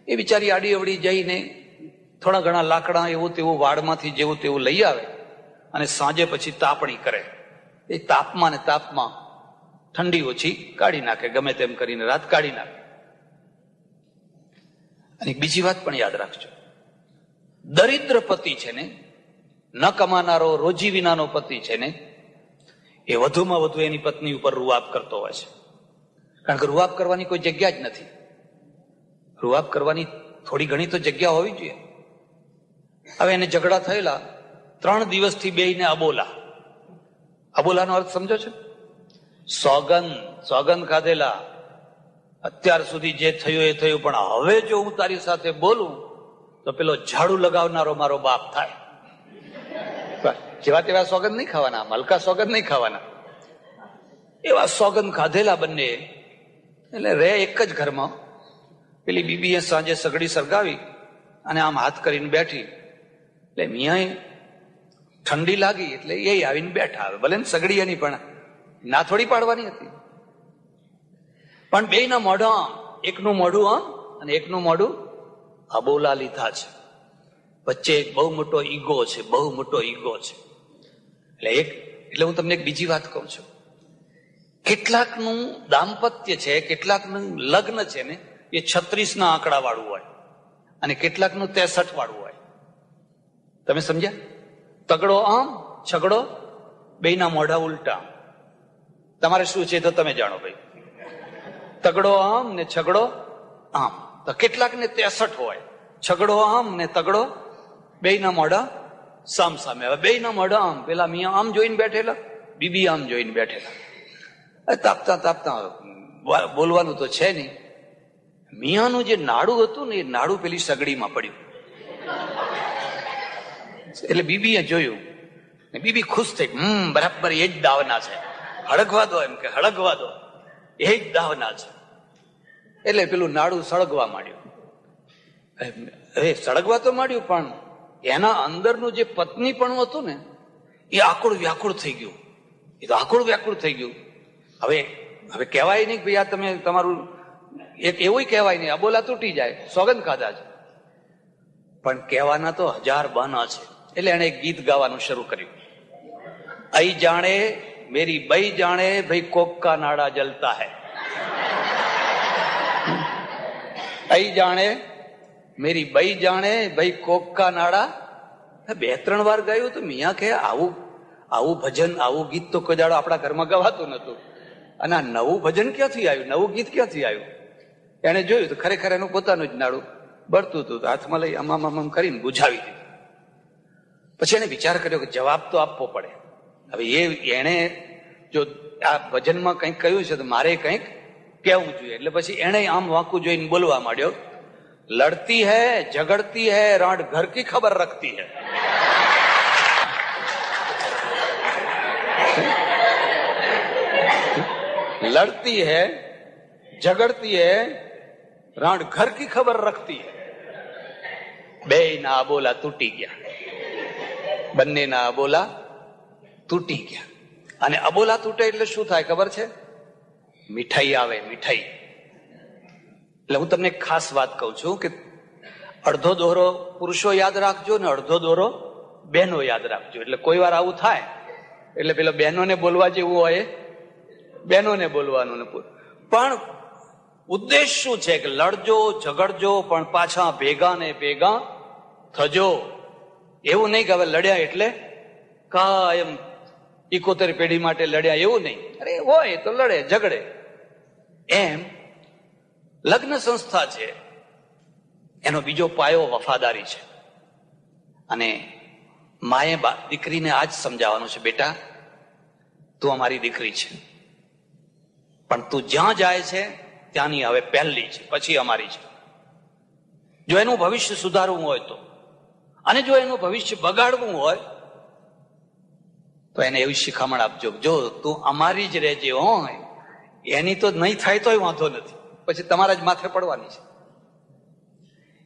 S1: એ બિચારી આડી અવડી જઈને થોડા ઘણા લાકડા એવું તેવું વાડમાંથી જેવું તેવું લઈ આવે અને સાંજે પછી તાપણી કરે. એ તાપમાં ને તાપમાં ઠંડી ઓછી કાઢી નાખે, ગમે તેમ કરીને રાત કાઢી નાખે. અને બીજી વાત પણ યાદ રાખજો, દરિદ્ર પતિ છે ને, ન કમાનારો, રોજી વિનાનો પતિ છે ને, એ વધુમાં વધુ એની પત્ની ઉપર રૂઆબ કરતો હોય છે. કારણ કે રૂઆબ કરવાની કોઈ જગ્યા જ નથી. રૂઆબ કરવાની થોડી ઘણી તો જગ્યા હોવી જોઈએ. હવે એને ઝઘડા થયેલા, 3 દિવસથી બેયને અબોલા. અબોલાનો અર્થ સમજો છો? સોગંદ ખાધેલા, અત્યાર સુધી જે થયું એ થયું, પણ હવે જો હું તારી સાથે બોલું તો પેલો ઝાડુ લગાવનારો મારો બાપ થાય. જેવા તેવા સોગંદ નહીં ખાવાના, હલકા સોગંદ નહીં ખાવાના. એવા સોગંદ ખાધેલા બંને. એટલે રે એક જ ઘરમાં. પેલી બીબીએ સાંજે સગડી સળગાવી અને આમ હાથ કરીને બેઠી. એટલે મિયાએ ઠંડી લાગી એટલે એ આવીને બેઠા. આવે ભલે ને સગડી એની, પણ ના થોડી પાડવાની હતી. પણ બેયના મોઢા, એકનું મોઢું આમ અને એકનું મોઢું અબોલા લીધા છે. વચ્ચે એક બહુ મોટો ઈગો છે, બહુ મોટો ઈગો છે. એટલે હું તમને એક બીજી વાત કહું છું. કેટલાકનું દાંપત્ય છે, કેટલાકનું લગ્ન છે ને, એ 36 આંકડા વાળું હોય અને કેટલાકનું 63 વાળું હોય. તમે સમજ્યા? તગડો આમ, છગડો, બેયના મોઢા ઉલટા. તમારે શું છે તો તમે જાણો ભાઈ. તગડો આમ ને છગડો આમ. તો કેટલાક ને 63 હોય, છગડો આમ ને તગડો, બેયના મોઢા સામ સામે. હવે બેયના મોઢા આમ, પેલા મિયા આમ જોઈને બેઠેલા, બીબી આમ જોઈને બેઠેલા. તાપતા તાપતા બોલવાનું તો છે નહીં. મિયાનું જે નાડું હતું ને, એ નાડું પેલી સગડીમાં પડ્યું. એટલે બીબીએ જોયું, બીબી ખુશ થઈ, બરાબર એ જ દાવના છે, હળગવા દો, એમ કે હળગવા દો, એ જ દાવના છે. એટલે પેલું નાડું સળગવા માંડ્યું. હવે સળગવા તો માંડ્યું, પણ એના અંદરનું જે પત્ની પણ હતું ને, એ આકુળ વ્યાકુળ થઈ ગયું. એ તો આકુળ વ્યાકુળ થઈ ગયું. હવે કહેવાય નહીં કે ભાઈ આ તમે તમારું એક એવું કહેવાય નહીં, અબોલા તૂટી જાય, સોગંદ ખાધા છે. પણ કહેવાના તો 1000 બહાના છે. એટલે એને એક ગીત ગાવાનું શરૂ કર્યું. અઈ જાણે મેરી બઈ જાણે ભાઈ કોક કા નાડા જલતા હૈ. અઈ જાણે મેરી બઈ જાણે ભાઈ કોક કા નાડા. 2-3 વાર ગાયું તો મિયા કે આવું ભજન, આવું ગીત તો કોઈ દાડો આપણા ઘરમાં ગવાતું નતું. અને આ નવું ભજન ક્યાંથી આવ્યું, નવું ગીત ક્યાંથી આવ્યું? એને જોયું તો ખરેખર એનું પોતાનું જ નાડું બળતું હતું. હાથમાં લઈ આમ કરીને બુઝાવી દીધું. પછી એને વિચાર કર્યો કે જવાબ તો આપવો પડે. હવે એને જો આ ભજનમાં કંઈક કહ્યું છે તો મારે કંઈક કહેવું જોઈએ. એટલે પછી એને આમ વાંકું જોઈને બોલવા માંડ્યો, લડતી હૈ ઝગડતી હૈ રાંડ ઘર કી ખબર રખતી હૈ. લડતી હૈ ઝગડતી હૈ રાંડ ઘર કી ખબર રખતી હૈ. બેયના અબોલા તૂટી ગયા, બંનેના અબોલા તૂટી ગયા. અને અબોલા તૂટે એટલે શું થાય ખબર છે? મીઠાઈ આવે, મીઠાઈ. એટલે હું તમને ખાસ વાત કહું છું કે અડધો દોરો પુરુષો યાદ રાખજો ને અડધો દોરો બહેનો યાદ રાખજો. એટલે કોઈ વાર આવું થાય એટલે પેલા બહેનોને બોલવા જેવું હોય, બહેનોને બોલવાનું ને. પણ ઉદ્દેશ શું છે કે લડજો ઝઘડજો પણ પાછા ભેગા ને ભેગા થજો. એવું નહીં કે હવે લડ્યા એટલે કાયમ 71 પેઢી માટે લડ્યા, એવું નહીં. અરે હોય તો લડે ઝઘડે. એમ લગ્ન સંસ્થા છે એનો બીજો પાયો વફાદારી છે. અને માએ દીકરીને આ જ સમજાવવાનું છે, બેટા તું અમારી દીકરી છે, પણ તું જ્યાં જાય છે ત્યાંની હવે પહેલી છે, પછી અમારી છે. જો એનું ભવિષ્ય સુધારવું હોય તો, અને જો એનું ભવિષ્ય બગાડવું હોય તો એને એવી શિખામણ આપજો, જો તું અમારી જ રહેજે હોય, એની તો નહીં થાય તોય વાંધો નથી, પછી તમારા જ માથે પડવાની છે,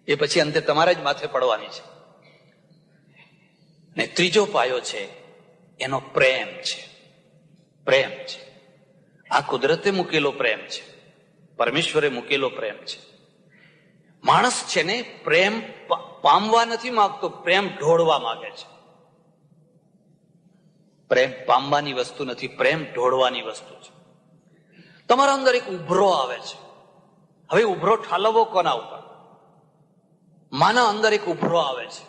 S1: એ પછી અંતે તમારા જ માથે પડવાની છે. ને ત્રીજો પાયો છે એનો પ્રેમ છે. પ્રેમ છે આ કુદરતે મૂકેલો પ્રેમ છે, પરમેશ્વરે મૂકેલો પ્રેમ છે. માણસ છે ને પ્રેમ પામવા નથી માંગતો, પ્રેમ ઢોળવા માંગે છે. પ્રેમ પામવાની વસ્તુ નથી, પ્રેમ ઢોળવાની વસ્તુ છે. તમારા અંદર એક ઉભરો આવે છે. હવે ઉભરો ઠાલવવો કોના ઉપર? માના અંદર એક ઉભરો આવે છે.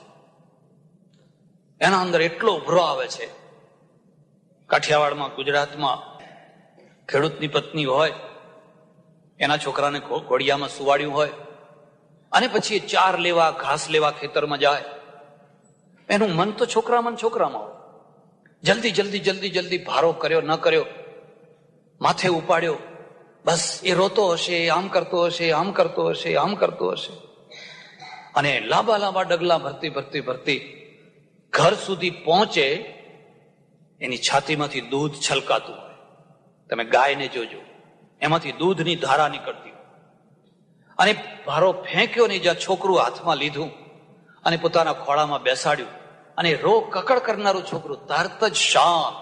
S1: એના અંદર એટલો ઉભરો આવે છે. કાઠિયાવાડમાં, ગુજરાતમાં ખેડૂતની પત્ની હોય, એના છોકરાને ઘોડિયામાં સુવાડ્યું હોય, અને પછી ચાર લેવા, ઘાસ લેવા ખેતરમાં જાય. એનું મન તો છોકરામાં હોય. જલ્દી જલ્દી જલ્દી જલ્દી ભારો કર્યો ન કર્યો, માથે ઉપાડ્યો, બસ એ રોતો હશે, આમ કરતો હશે, આમ કરતો હશે, આમ કરતો હશે. અને લાંબા લાંબા ડગલા ભરતી ભરતી ભરતી ઘર સુધી પહોંચે, એની છાતીમાંથી દૂધ છલકાતું હોય. તમે ગાયને જોજો, એમાંથી દૂધની ધારા નીકળતી હોય. અને ભારો ફેંક્યો ને જ્યાં છોકરું હાથમાં લીધું અને પોતાના ખોળામાં બેસાડ્યું, અને રો કકડ કરનારું છોકરું તરત જ શાંત.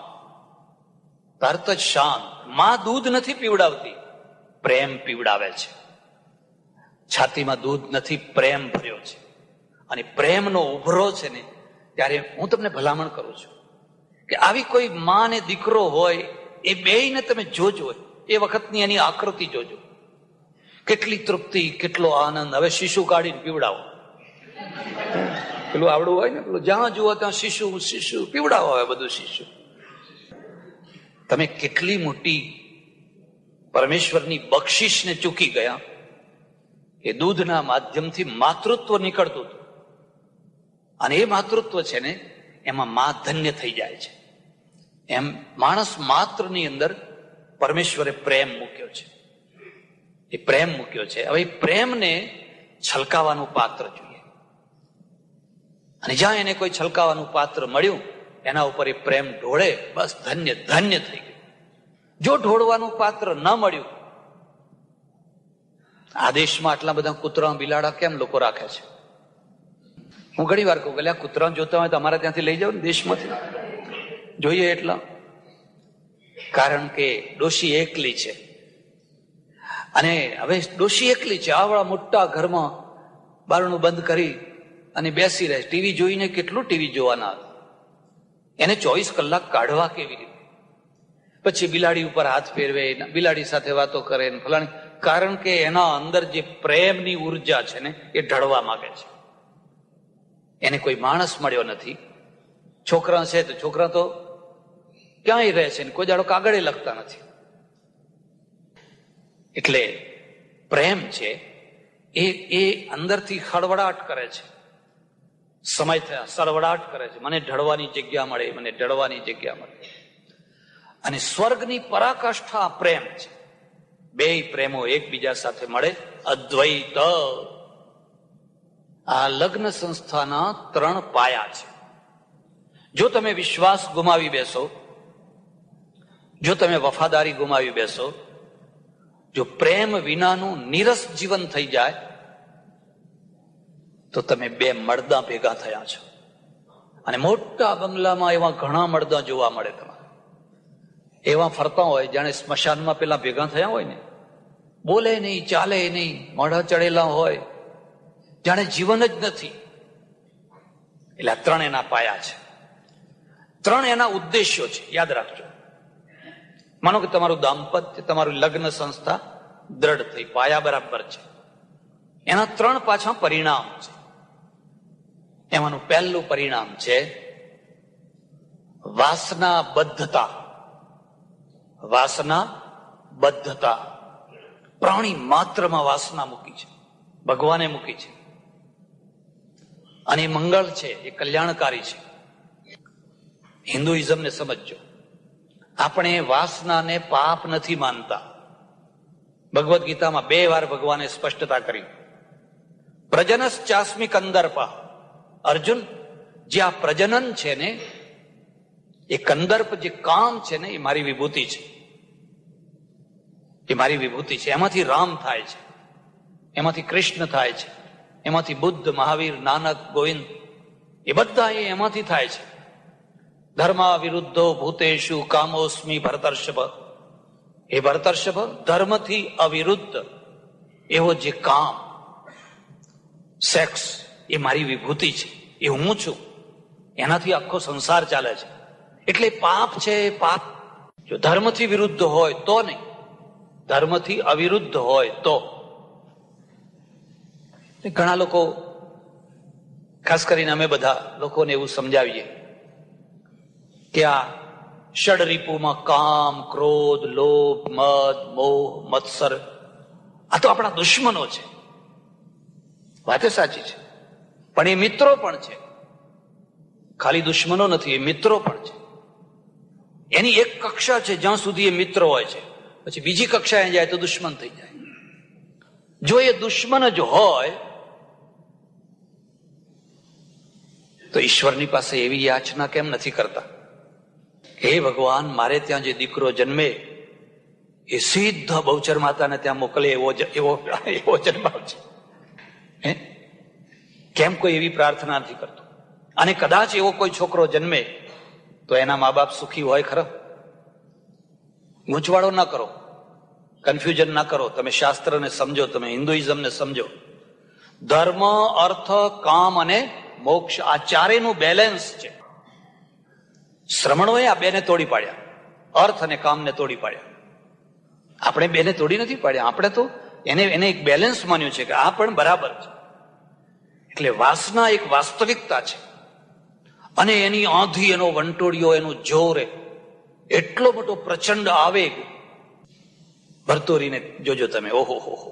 S1: માં દૂધ નથી પીવડાવતી, પ્રેમ પીવડાવે છે. છાતીમાં દૂધ નથી, પ્રેમ ભર્યો છે. અને પ્રેમનો ઉભરો છે ને, ત્યારે હું તમને ભલામણ કરું છું કે આવી કોઈ માં ને દીકરો હોય, એ બેયને તમે જોજો, એ વખતની એની આકૃતિ જોજો, કેટલી તૃપ્તિ, કેટલો આનંદ. હવે શીશુ કાઢીને પીવડાવો, પેલું આવડું હોય ને, પેલું જ્યાં જુઓ ત્યાં શીશુ પીવડાવો. હવે બધું શીશુ. તમે કેટલી મોટી પરમેશ્વરની બક્ષિસને ચૂકી ગયા. એ દૂધના માધ્યમથી માતૃત્વ નીકળતું હતું, અને એ માતૃત્વ છે ને, એમાં મા ધન્ય થઈ જાય છે. એમ માણસ માત્રની અંદર પરમેશ્વરે પ્રેમ મૂક્યો છે. એ પ્રેમ મૂક્યો છે. હવે એ પ્રેમને છલકાવાનું પાત્ર જોઈએ, અને જ્યાં એને કોઈ છલકાવાનું પાત્ર મળ્યું, એના ઉપર એ પ્રેમ ઢોળે, બસ ધન્ય ધન્ય થઈ ગયું. જો ઢોળવાનું પાત્ર ન મળ્યું, આ દેશમાં આટલા બધા કૂતરા બિલાડા કેમ લોકો રાખે છે? હું ઘણી વાર કહું કે આ કૂતરા જોતા હોય તો અમારા ત્યાંથી લઈ જાવ ને, દેશમાંથી જોઈએ એટલા. કારણ કે ડોશી એકલી છે, અને હવે ડોશી એકલી છે, આવડા મોટા ઘરમાં બારણું બંધ કરી અને બેસી રહે. ટીવી જોઈને કેટલું ટીવી જોવાના, એને 24 કલાક કાઢવા કેવી રીતે? પછી બિલાડી ઉપર હાથ ફેરવે, બિલાડી સાથે વાતો કરે ને ફલાણી. કારણ કે એના અંદર જે પ્રેમની ઉર્જા છે ને, એ ઢળવા માંગે છે. એને કોઈ માણસ મળ્યો નથી. છોકરા છે તો છોકરા તો ક્યાંય રહે છે, કોઈ દાડો કાગળે લખતા નથી. એટલે પ્રેમ છે એ અંદરથી ખળવડાટ કરે છે. સમય થયા સરવડાટ કરે છે, મને ઢળવાની જગ્યા મળે, મને ઢળવાની જગ્યા મળે. અને સ્વર્ગની પરાકાષ્ઠા પ્રેમ છે. બે પ્રેમો એકબીજા સાથે મળે, અદ્વૈત. આ લગ્ન સંસ્થાના 3 પાયા છે. જો તમે વિશ્વાસ ગુમાવી બેસો, જો તમે વફાદારી ગુમાવી બેસો, જો પ્રેમ વિનાનું નીરસ જીવન થઈ જાય, તો તમે 2 મડદા ભેગા થયા છો. અને મોટા બંગલામાં એવા ઘણા મડદા જોવા મળે. તમારે એવા ફરતા હોય જાણે સ્મશાનમાં પેલા ભેગા થયા હોય ને, બોલે નહીં, ચાલે નહીં, મોઢા ચડેલા હોય, જાણે જીવન જ નથી. એટલે આ 3 એના પાયા છે, 3 એના ઉદ્દેશ્યો છે. યાદ રાખજો. માનો કે તમારું દાંપત્ય, તમારું લગ્ન સંસ્થા દ્રઢ થઈ, પાયા બરાબર છે. એના 3 પાછા પરિણામ છે. એમાંનું પહેલું પરિણામ છે વાસના બદ્ધતા. વાસના બદ્ધતા. પ્રાણી માત્રમાં વાસના મૂકી છે, ભગવાને મૂકી છે. અને એ મંગળ છે, એ કલ્યાણકારી છે. હિન્દુઇઝમને સમજજો, આપણે વાસનાને પાપ નથી માનતા. ભગવદ્ ગીતામાં 2 વાર ભગવાને સ્પષ્ટતા કરી. પ્રજનશ્ચાસ્મિ કંદર્પ. અર્જુન, જે આ પ્રજનન છે ને, એ કંદર્પ જે કામ છે ને, એ મારી વિભૂતિ છે. એ મારી વિભૂતિ છે. એમાંથી રામ થાય છે, એમાંથી કૃષ્ણ થાય છે, એમાંથી બુદ્ધ, મહાવીર, નાનક, ગોવિંદ, એ બધા એમાંથી થાય છે. ધર્મા વિરુદ્ધો ભૂતેષુ કામોસ્મી ભરતર્ષભ. એ ભરતર્ષભ, ધર્મથી અવિરુદ્ધ એવો જે કામ, સેક્સ, એ મારી વિભૂતિ છે, એ હું છું. એનાથી આખો સંસાર ચાલે છે. એટલે પાપ છે, પાપ જો ધર્મથી વિરુદ્ધ હોય તો નહીં, ધર્મથી અવિરુદ્ધ હોય તો. ઘણા લોકો, ખાસ કરીને અમે બધા લોકોને એવું સમજાવીએ કે આ ષડરીપુમાં કામ, ક્રોધ, લોભ, મદ, મોહ, મત્સર, આ તો આપણા દુશ્મનો છે. વાતે સાચી છે, પણ એ મિત્રો પણ છે. ખાલી દુશ્મનો નથી, એ મિત્રો પણ છે. એની એક કક્ષા છે જ્યાં સુધી એ મિત્ર હોય છે, પછી બીજી કક્ષાએ જાય તો દુશ્મન થઈ જાય. જો એ દુશ્મન જ હોય તો ઈશ્વરની પાસે એવી યાચના કેમ નથી કરતા? હે ભગવાન, મારે ત્યાં જે દીકરો જન્મે એ સીધા બહુચર માતાને ત્યાં મોકલે એવો જન્માવ છે. કેમ કોઈ એવી પ્રાર્થના નથી કરતો? અને કદાચ એવો કોઈ છોકરો જન્મે તો એના મા બાપ સુખી હોય ખરા? ગૂંચવાડો ના કરો, કન્ફ્યુઝન ના કરો. તમે શાસ્ત્રને સમજો, તમે હિન્દુઇઝમને સમજો. ધર્મ, અર્થ, કામ અને મોક્ષ, આ ચારેયનું બેલેન્સ છે. શ્રમણોએ આ બેને તોડી પાડ્યા, અર્થ અને કામને તોડી પાડ્યા. આપણે બેને તોડી નથી પાડ્યા, આપણે તો એને એક બેલેન્સ માન્યું છે કે આ પણ બરાબર છે. એટલે વાસના એક વાસ્તવિકતા છે, અને એની આંધી, એનો વંટોળિયો, એનું જોર એટલો મોટો પ્રચંડ આવેગ. ભરતોરીને જોજો તમે, ઓહો હો.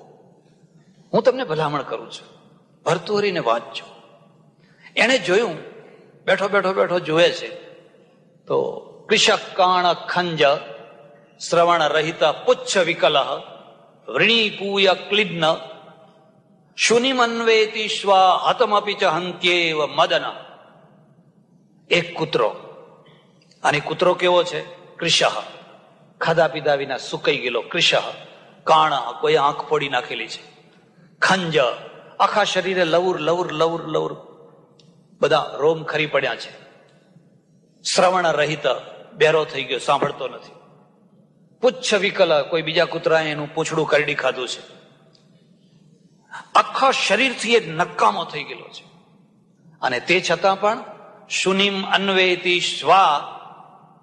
S1: હું તમને ભલામણ કરું છું, ભરતોરીને વાંચજો. એને જોયું, બેઠો જોવે છે તો કૃષક કાણ ખંજ શ્રવણ રહિત પુચ્છ વિકલ વૃણી પૂય ક્લિન્ન શુનિમન્વેતિ સ્વા હતમપી ચ હંત્યેવ મદન. એક કૂતરો, અને કૂતરો કેવો છે? કૃષ, ખાધા પીધા વિના સુકાઈ ગયેલો. કૃષ કાણ, કોઈ આંખ ફોડી નાખેલી છે. ખંજ, આખા શરીરે લવર બધા રોમ ખરી પડ્યા છે. શ્રવણ રહિત, બેરો થઈ ગયો, સાંભળતો નથી. પુચ્છ વિકલ, કોઈ બીજા કૂતરાએ એનું પૂંછડું કરડી ખાધું છે. આખા શરીરથી એ નકામો થઈ ગયેલો છે. અને તે છતાં પણ શુનિમ અન્વેતિ સ્વા,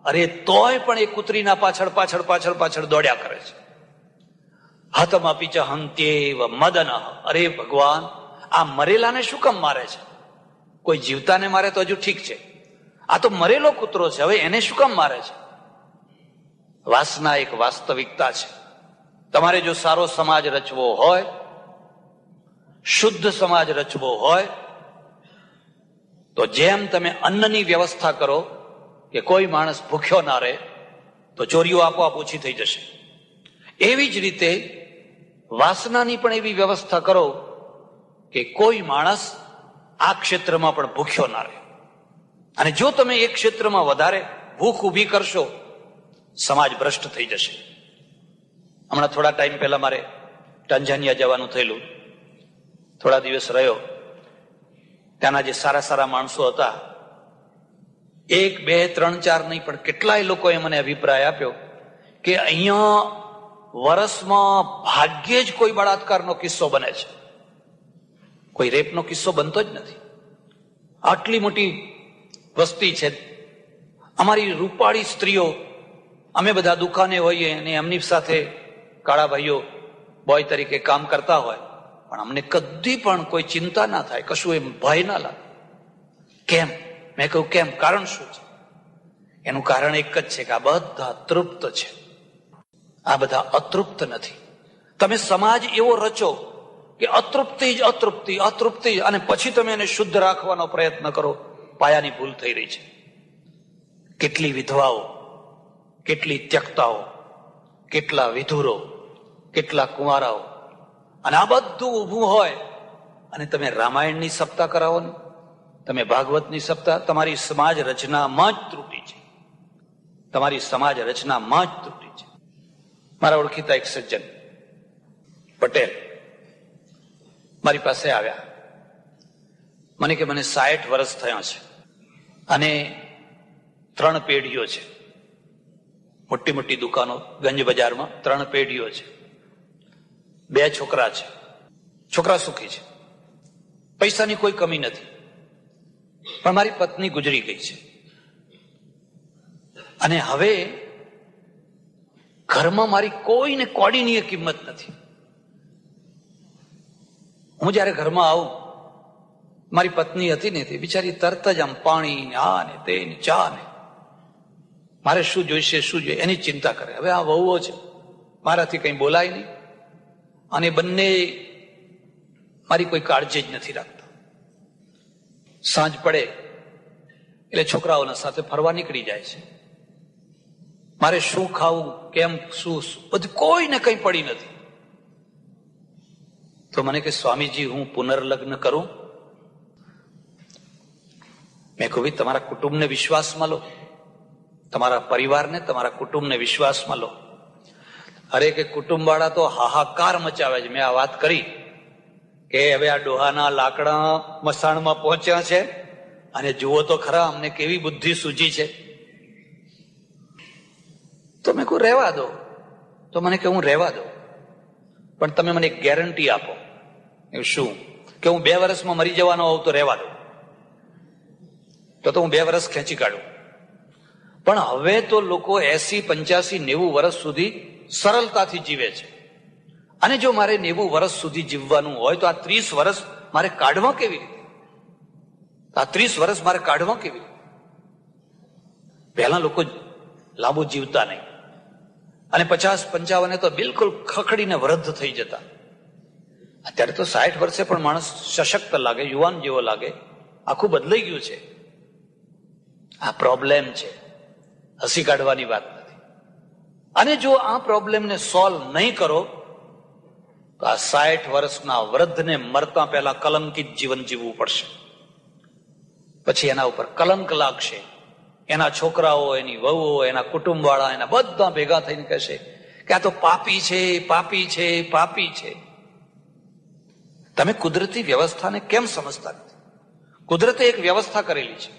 S1: અરે તોય પણ એ કૂતરીના પાછળ દોડ્યા કરે છે. હતમપી ચ હંત્યેવ મદન. અરે ભગવાન, આ મરેલાને શું કામ મારે છે? કોઈ જીવતાને મારે તો હજુ ઠીક છે, આ તો મરેલો કૂતરો છે, હવે એને શું કામ મારે છે? વાસના એક વાસ્તવિકતા છે. તમારે જો સારો સમાજ રચવો હોય, શુદ્ધ સમાજ રચવો હોય, તો જેમ તમે અન્નની વ્યવસ્થા કરો કે કોઈ માણસ ભૂખ્યો ના રહે, તો ચોરીઓ આપોઆપ ઓછી થઈ જશે. એવી જ રીતે વાસનાની પણ એવી વ્યવસ્થા કરો કે કોઈ માણસ આ ક્ષેત્રમાં પણ ભૂખ્યો ના રહે. અને જો તમે એક ક્ષેત્રમાં વધારે ભૂખ ઊભી કરશો, સમાજ ભ્રષ્ટ થઈ જશે. હમણાં થોડા ટાઈમ પહેલા મારે ટાંઝાનિયા જવાનું થયેલું. થોડા દિવસ રહ્યો. ત્યાંના જે સારા માણસો હતા, 1, 2, 3, 4 નહીં પણ કેટલાય લોકોએ મને અભિપ્રાય આપ્યો કે અહીંયા વર્ષમાં ભાગ્યે જ કોઈ બળાત્કારનો કિસ્સો બને છે, કોઈ રેપનો કિસ્સો બનતો જ નથી. આટલી મોટી વસ્તી છે. અમારી રૂપાળી સ્ત્રીઓ, અમે બધા દુકાને હોઈએ અને એમની સાથે કાળા ભાઈઓ બોય તરીકે કામ કરતા હોય, પણ અમને કદી પણ કોઈ ચિંતા ના થાય, કશું એમ ભય ના લાગે. કેમ? મેં કહ્યું કેમ? કારણ શું છે? એનું કારણ એક જ છે કે આ બધા તૃપ્ત છે, આ બધા અતૃપ્ત નથી. તમે સમાજ એવો રચો કે અતૃપ્તિ જ અતૃપ્તિ, અતૃપ્તિ, અને પછી તમે એને શુદ્ધ રાખવાનો પ્રયત્ન કરો. પાયાની ભૂલ થઈ રહી છે. કેટલી વિધવાઓ, કેટલી ત્યક્તાઓ, કેટલા વિધુરો, કેટલા કુંવારાઓ, અને આ બધું ઊભું હોય અને તમે રામાયણની સપ્તાહ કરાવો ને, તમે ભાગવતની સપ્તાહ. તમારી સમાજ રચનામાં જ ત્રુટી છે. તમારી સમાજ રચનામાં જ ત્રુટી છે. મારા ઓળખીતા એક સજ્જન પટેલ મારી પાસે આવ્યા. મને કે મને 60 વર્ષ થયા છે અને 3 પેઢીઓ છે. મોટી મોટી દુકાનો ગંજ બજારમાં 3 પેઢીઓ છે. 2 છોકરા છે. છોકરા સુખી છે, પૈસાની કોઈ કમી નથી. પણ મારી પત્ની ગુજરી ગઈ છે અને હવે ઘરમાં મારી કોઈને કોડીની કિંમત નથી. હું જયારે ઘરમાં આવું, મારી પત્ની હતી ને તે બિચારી તરત જ આમ પાણી ને આ ને તે ને ચા ને, મારે શું જોઈશે શું જોઈએ એની ચિંતા કરે. હવે આ વહુઓ છે, મારાથી કંઈ બોલાય નહીં અને બંને મારી કોઈ કાળજી જ નથી રાખતા. સાંજ પડે એટલે છોકરાઓના સાથે ફરવા નીકળી જાય છે. મારે શું ખાવું, કેમ, શું બધું કોઈને કંઈ પડી નથી. તો મને કે સ્વામીજી હું પુનર્લગ્ન કરું? મેં કહ્યું ભાઈ તમારા કુટુંબને વિશ્વાસમાં લો, તમારા પરિવારને, તમારા કુટુંબને વિશ્વાસમાં લો. અરે કે કુટુંબ વાળા તો હાહાકાર મચાવે છે. મેં આ વાત કરી કે હવે આ ડોહાના લાકડા મસાણમાં પહોંચ્યા છે અને જુઓ તો ખરા અમને કેવી બુદ્ધિ સૂજી છે. તો મેં કહું રહેવા દો. તો મને કે હું રહેવા દો, પણ તમે મને એક ગેરંટી આપો. શું? કે હું 2 વર્ષમાં મરી જવાનો હોઉં તો રહેવા દો. તો હું 2 વર્ષ ખેંચી કાઢું. પણ હવે તો લોકો 80, 85, 90 વર્ષ સુધી સરળતાથી જીવે છે. અને જો મારે 90 વર્ષ સુધી જીવવાનું હોય તો આ 30 વર્ષ મારે કાઢવા કેવી રીતે? આ 30 વર્ષ મારે કાઢવા કેવી રીતે? પહેલા લોકો લાંબુ જીવતા નહીં અને 50, 55 તો બિલકુલ ખખડીને વૃદ્ધ થઈ જતા. અત્યારે તો 60 વર્ષે પણ માણસ સશક્ત લાગે, યુવાન જેવો લાગે. આખું બદલાઈ ગયું છે. આ પ્રોબ્લેમ છે, હસી કાઢવાની વાત નથી. અને જો આ પ્રોબ્લેમને સોલ્વ નહીં કરો તો આ 60 વર્ષના વૃદ્ધને મરતા પહેલા કલંકિત જીવન જીવવું પડશે. પછી એના ઉપર કલંક લાગશે. એના છોકરાઓ, એની વહુઓ, એના કુટુંબ વાળા, એના બધા ભેગા થઈને કહેશે કે આ તો પાપી છે, પાપી છે, પાપી છે. તમે કુદરતી વ્યવસ્થાને કેમ સમજતા નથી? કુદરતે એક વ્યવસ્થા કરેલી છે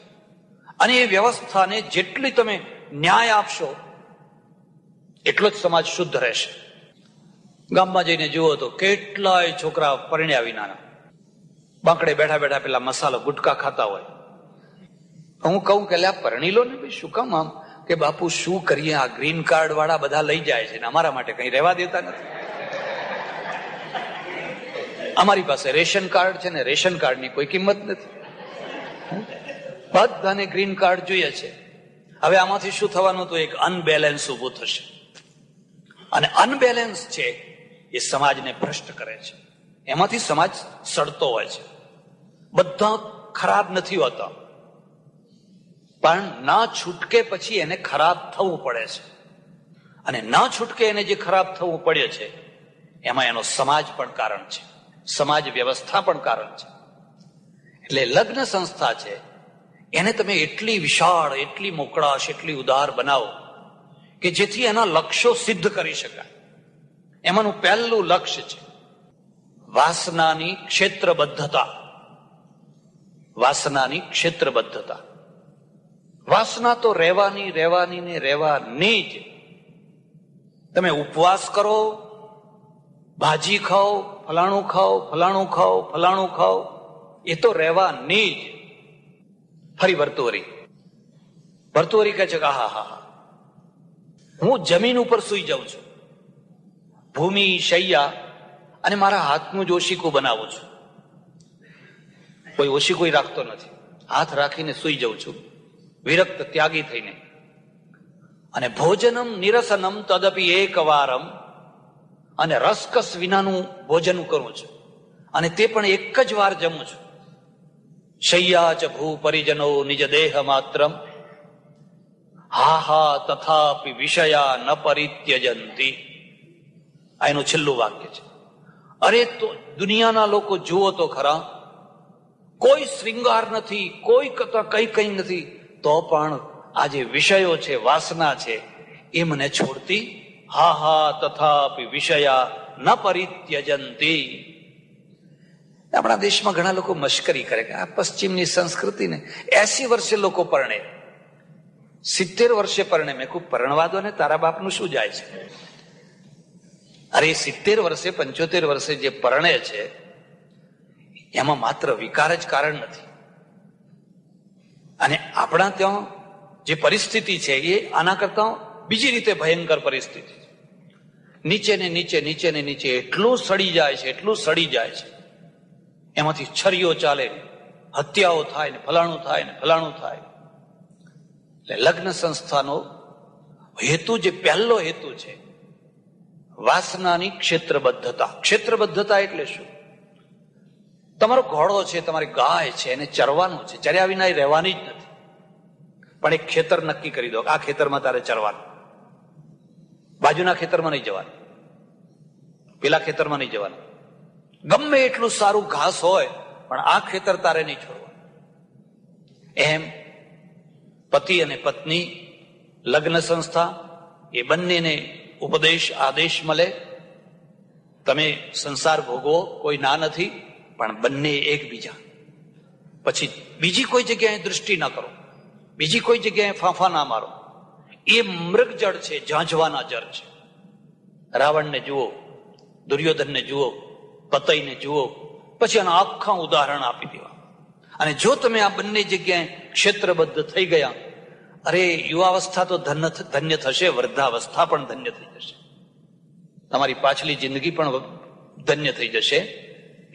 S1: અને એ વ્યવસ્થાને જેટલી તમે ન્યાય આપશો એટલો જ સમાજ શુદ્ધ રહેશે. ગામમાં જઈને જુઓ તો કેટલાય છોકરા પરણ્યા વિનાના બાંકડે બેઠા બેઠા પેલા મસાલો ગુટકા ખાતા હોય. હું કહું કે આ પરણી લો ને ભાઈ, શું કામ આમ? કે બાપુ શું કરીએ, આ ગ્રીન કાર્ડ વાળા બધા લઈ જાય છે ને અમારા માટે કઈ રહેવા દેતા નથી. અમારી પાસે રેશન કાર્ડ છે ને રેશન કાર્ડની કોઈ કિંમત નથી. બધાને ગ્રીન કાર્ડ જોઈએ છે. હવે આમાંથી શું થવાનું? તો એક અનબેલેન્સ ઉભું થશે અને અનબેલેન્સ છે એ સમાજને ભ્રષ્ટ કરે છે. એમાંથી સમાજ સડતો હોય છે. બધા ખરાબ નથી હોતા, પણ ના છૂટકે પછી એને ખરાબ થવું પડે છે. અને ના છૂટકે એને જે ખરાબ થવું પડે છે એમાં એનો સમાજ પણ કારણ છે, સમાજ વ્યવસ્થા પણ કારણ છે. એટલે લગ્ન સંસ્થા છે એને તમે એટલી વિશાળ, એટલી મોકળાશ, એટલી ઉદાર બનાવો કે જેથી એના લક્ષ્યો સિદ્ધ કરી શકાય. એમાંનું પહેલું લક્ષ્ય છે વાસનાની ક્ષેત્રબદ્ધતા. વાસનાની ક્ષેત્રબદ્ધતા. વાસના તો રહેવાની રહેવાની ને રહેવાની જ. તમે ઉપવાસ કરો, ભાજી ખાઓ, ફલાણું ખાઓ, ફલાણું ખાઓ, ફલાણું ખાઓ, એ તો રહેવાની જ. ફરી ભર્તુહરી કહે છે કે હા હા હા, હું જમીન ઉપર સુઈ જાઉં છું, ભૂમિ શૈયા, અને મારા હાથનું જ ઓશીકું બનાવું છું. કોઈ ઓશીકું રાખતો નથી, હાથ રાખીને સુઈ જાઉં છું વિરક્ત ત્યાગી થઈને. અને ભોજનમ નિરસનમ તદપી એકવારમ, અને રસકસ વિનાનું ભોજન કરું છું, અને તે પણ એક જ વાર જમું છું. શય્યા ચ ભૂ પરિજનો નિજ દેહ માત્રમ હા હા તથાપિ વિષયા ન પરિત્યજંતી. આ એનું છેલ્લું વાક્ય છે. અરે તો દુનિયાના લોકો જુઓ તો ખરા, કોઈ શ્રૃંગાર નથી, કોઈ કઈ નથી, તો પણ આ જે વિષયો છે, વાસના છે, એ મને છોડતી હા હા તથાપિ વિષયા ન પરિત્યજંતી. આપણા દેશમાં ઘણા લોકો મશ્કરી કરે કે આ પશ્ચિમની સંસ્કૃતિને 80 વર્ષે લોકો પરણે, 70 વર્ષે પરણે. મેં ખૂબ પરણવા દો ને, તારા બાપનું શું જાય છે? અરે 70 વર્ષે 75 વર્ષે જે પરણે છે એમાં માત્ર વિકાર જ કારણ નથી. અને આપણા ત્યાં જે પરિસ્થિતિ છે એ આના કરતા બીજી રીતે ભયંકર પરિસ્થિતિ છે. નીચે ને નીચે, નીચે ને નીચે એટલું સડી જાય છે, એટલું સડી જાય છે. એમાંથી છરીઓ ચાલે, હત્યાઓ થાય ને ફલાણું થાય ને ફલાણું થાય. એટલે લગ્ન સંસ્થાનો હેતુ, જે પહેલો હેતુ છે, વાસનાની ક્ષેત્રબદ્ધતા. ક્ષેત્રબદ્ધતા એટલે શું? તમારો ઘોડો છે, તમારી ગાય છે, એને ચરવાનું છે, ચર્યા વિના એ રહેવાની જ નથી. પણ એક ખેતર નક્કી કરી દો, આ ખેતરમાં તારે ચરવાનું, બાજુના ખેતરમાં નહીં જવાનું, પેલા ખેતરમાં નહીં જવાનું. ગમે એટલું સારું ઘાસ હોય પણ આ ખેતર તારે નહીં છોડવાનું. એમ પતિ અને પત્ની, લગ્ન સંસ્થા, એ બંનેને ઉપદેશ, આદેશ મળે, તમે સંસાર ભોગવો, કોઈ ના નથી, પણ બંને એકબીજા. પછી બીજી કોઈ જગ્યાએ દૃષ્ટિ ના કરો, બીજી કોઈ જગ્યાએ ફાંફા ના મારો. એ મૃગજળ છે, ઝાંઝવાના જળ છે. રાવણને જુઓ, દુર્યોધનને જુઓ, પતઈને જુઓ, પછી એના આખા ઉદાહરણ આપી દેવા. અને જો તમે આ બંને જગ્યાએ ક્ષેત્રબદ્ધ થઈ ગયા, અરે યુવાવસ્થા તો ધન્ય થશે, વૃદ્ધાવસ્થા પણ ધન્ય થઈ જશે, તમારી પાછલી જિંદગી પણ ધન્ય થઈ જશે.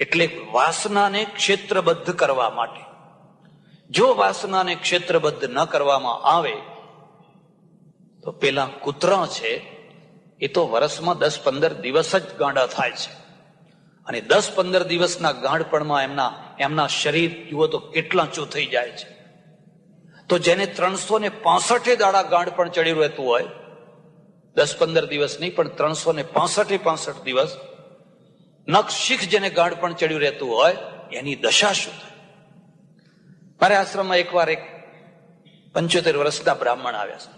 S1: એટલે વાસનાને ક્ષેત્રબદ્ધ કરવા માટે, જો વાસનાને ક્ષેત્રબદ્ધ ન કરવામાં આવે તો પેલા કૂતરા છે એ તો વર્ષમાં 10-15 દિવસ જ ગાંડા થાય છે. અને 10-15 દિવસના ગાંડપણમાં એમના શરીર જુઓ તો કેટલા ચોથાઈ જાય છે. તો જેને 365 દાડા ગાંડપણ ચડી રહેતું હોય, 10-15 દિવસ નહીં પણ 365 દિવસ નખ શીખ જેને ગાંડપણ ચડ્યું રહેતું હોય, એની દશા શું થાય? મારા આશ્રમમાં એકવાર એક 75 વર્ષના બ્રાહ્મણ આવ્યા છે,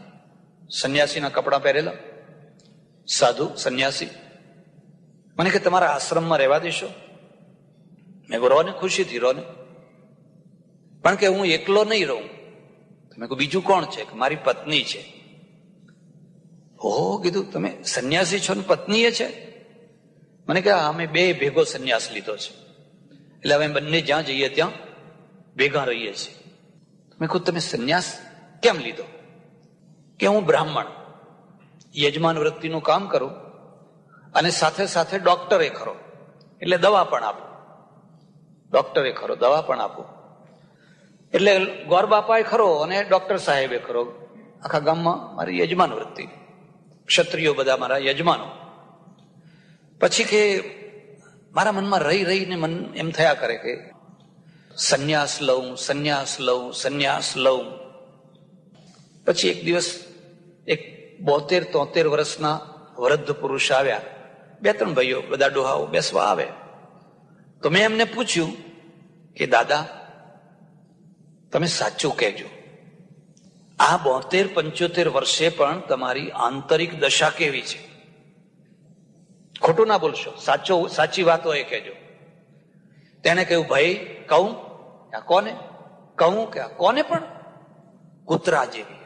S1: સંન્યાસીના કપડા પહેરેલા, સાધુ સંન્યાસી. મને કે તમારા આશ્રમમાં રહેવા દેશો? મેં કહ્યું રહો ને, ખુશીથી રહો ને, પણ કે હું એકલો નહીં રહું. મેં કહ્યું બીજું કોણ છે? મારી પત્ની છે. હો, કીધું તમે સંન્યાસી છો ને પત્ની એ છે? મને કે અમે બે ભેગો સંન્યાસ લીધો છે, એટલે અમે બંને જ્યાં જઈએ ત્યાં ભેગા રહીએ છીએ. મેં કહ્યું તમે સંન્યાસ કેમ લીધો? કે હું બ્રાહ્મણ, યજમાન વૃત્તિનું કામ કરું અને સાથે સાથે ડોક્ટરે ખરો, એટલે દવા પણ આપો. ડોક્ટરે ખરો, દવા પણ આપો. એટલે ગોર બાપાએ ખરો અને ડોક્ટર સાહેબે ખરો. આખા ગામમાં મારી યજમાન વૃત્તિ, ક્ષત્રિયો બધા મારા યજમાનો. પછી કે મારા મનમાં રહીને મન એમ થયા કરે કે સંન્યાસ લઉં, સંન્યાસ લઉં, સંન્યાસ લઉં. પછી એક દિવસ એક 72-73 વર્ષના વૃદ્ધ પુરુષ આવ્યા. 2-3 ભાઈઓ, બધા ડોહાઓ બેસવા આવે. તો મેં એમને પૂછ્યું કે દાદા તમે સાચું કહેજો, આ 72-75 વર્ષે પણ તમારી આંતરિક દશા કેવી છે? ખોટું ના બોલશો, સાચી વાતો એ કહેજો. તેને કહ્યું ભાઈ કહું? કોને કહું? કે કોને? પણ કૂતરા જેવી,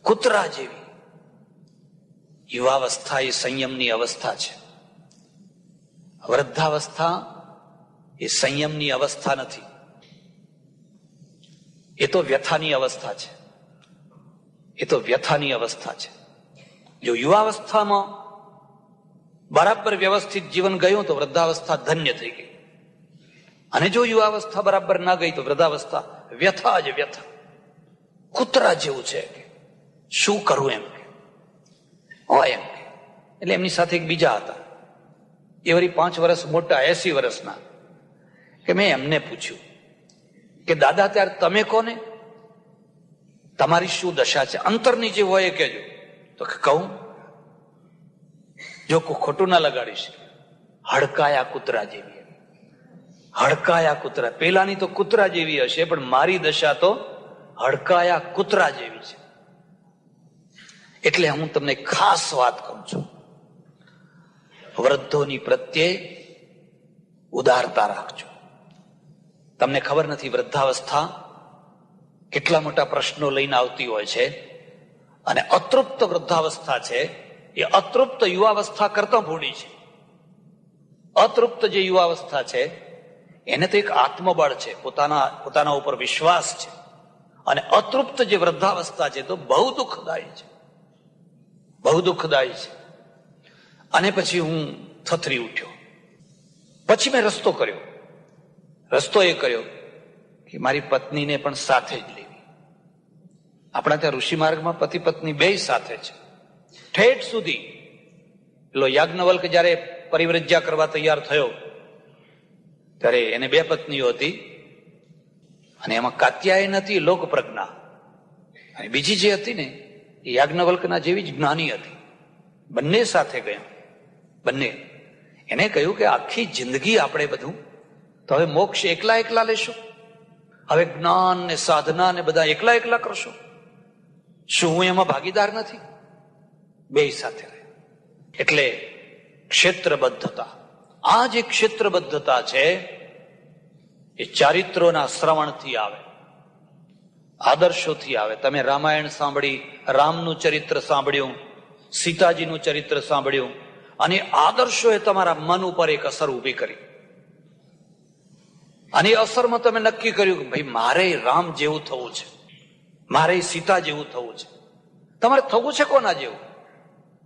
S1: કૂતરા જેવી. યુવાવસ્થા એ સંયમની અવસ્થા છે, વૃદ્ધાવસ્થા એ સંયમની અવસ્થા નથી, એ તો વ્યથાની અવસ્થા છે. એ તો વ્યથાની અવસ્થા છે. જો યુવાવસ્થામાં બરાબર વ્યવસ્થિત જીવન ગયું તો વૃદ્ધાવસ્થા ધન્ય થઈ ગઈ, અને જો યુવાવસ્થા બરાબર ના ગઈ તો વૃદ્ધાવસ્થા વ્યથા જ વ્યથા. કૂતરા જેવું છે કે શું કરવું એમ કે હોય, એટલે એમની સાથે એક બીજા હતા, એ વળી 5 વર્ષ મોટા, 80 વર્ષના. કે મેં એમને પૂછ્યું કે દાદા ત્યારે તમે કોને, તમારી શું દશા છે, અંતરની જે હોય એ કહેજો. તો કહું, જો ખોટું ના લગાડીશ, હડકાયા કૂતરા જેવી. હડકાયા કૂતરા, પેલાની તો કૂતરા જેવી હશે, પણ મારી દશા તો હડકાયા કૂતરા જેવી છે. એટલે હું તમને ખાસ વાત કહું છું, વૃદ્ધોની પ્રત્યે ઉદારતા રાખજો. તમને ખબર નથી વૃદ્ધાવસ્થા કેટલા મોટા પ્રશ્નો લઈને આવતી હોય છે, અને અતૃપ્ત વૃદ્ધાવસ્થા છે એ અતૃપ્ત યુવાવસ્થા કરતા ભૂડી છે. અતૃપ્ત જે યુવાવસ્થા છે એને તો એક આત્મબળ છે, પોતાના ઉપર વિશ્વાસ છે, અને અતૃપ્ત જે વૃદ્ધાવસ્થા છે તો બહુ દુઃખદાયી છે, બહુ દુઃખદાયી છે. અને પછી હું થથરી ઉઠ્યો. પછી મેં રસ્તો કર્યો. રસ્તો એ કર્યો કે મારી પત્નીને પણ સાથે જ લેવી. આપણા ત્યાં ઋષિ માર્ગમાં પતિ પત્ની બે સાથે છે. ઠેઠ સુધી પેલો યાજ્ઞવલ્ક જયારે પરિવ્રજ્યા કરવા તૈયાર થયો ત્યારે એને 2 પત્નીઓ હતી, અને એમાં કાત્યાયન હતી લોક પ્રજ્ઞા, અને બીજી જે હતી ને એ યાજ્ઞવલ્કના જેવી જ જ્ઞાની હતી. બંને સાથે ગયા. બંને એને કહ્યું કે આખી જિંદગી આપણે બધું તો હવે મોક્ષ એકલા એકલા લેશો, હવે જ્ઞાન ને સાધના ને બધા એકલા એકલા કરશો, શું હું એમાં ભાગીદાર નથી? બે સાથે રહે. એટલે ક્ષેત્રબદ્ધતા, આ જે ક્ષેત્રબદ્ધતા છે એ ચારિત્રોના શ્રવણથી આવે, આદર્શોથી આવે. તમે રામાયણ સાંભળી, રામનું ચરિત્ર સાંભળ્યું, સીતાજીનું ચરિત્ર સાંભળ્યું, અને આદર્શોએ તમારા મન ઉપર એક અસર ઊભી કરી, અને એ અસરમાં તમે નક્કી કર્યું કે ભાઈ મારે રામ જેવું થવું છે, મારે સીતા જેવું થવું છે. તમારે થવું છે કોના જેવું?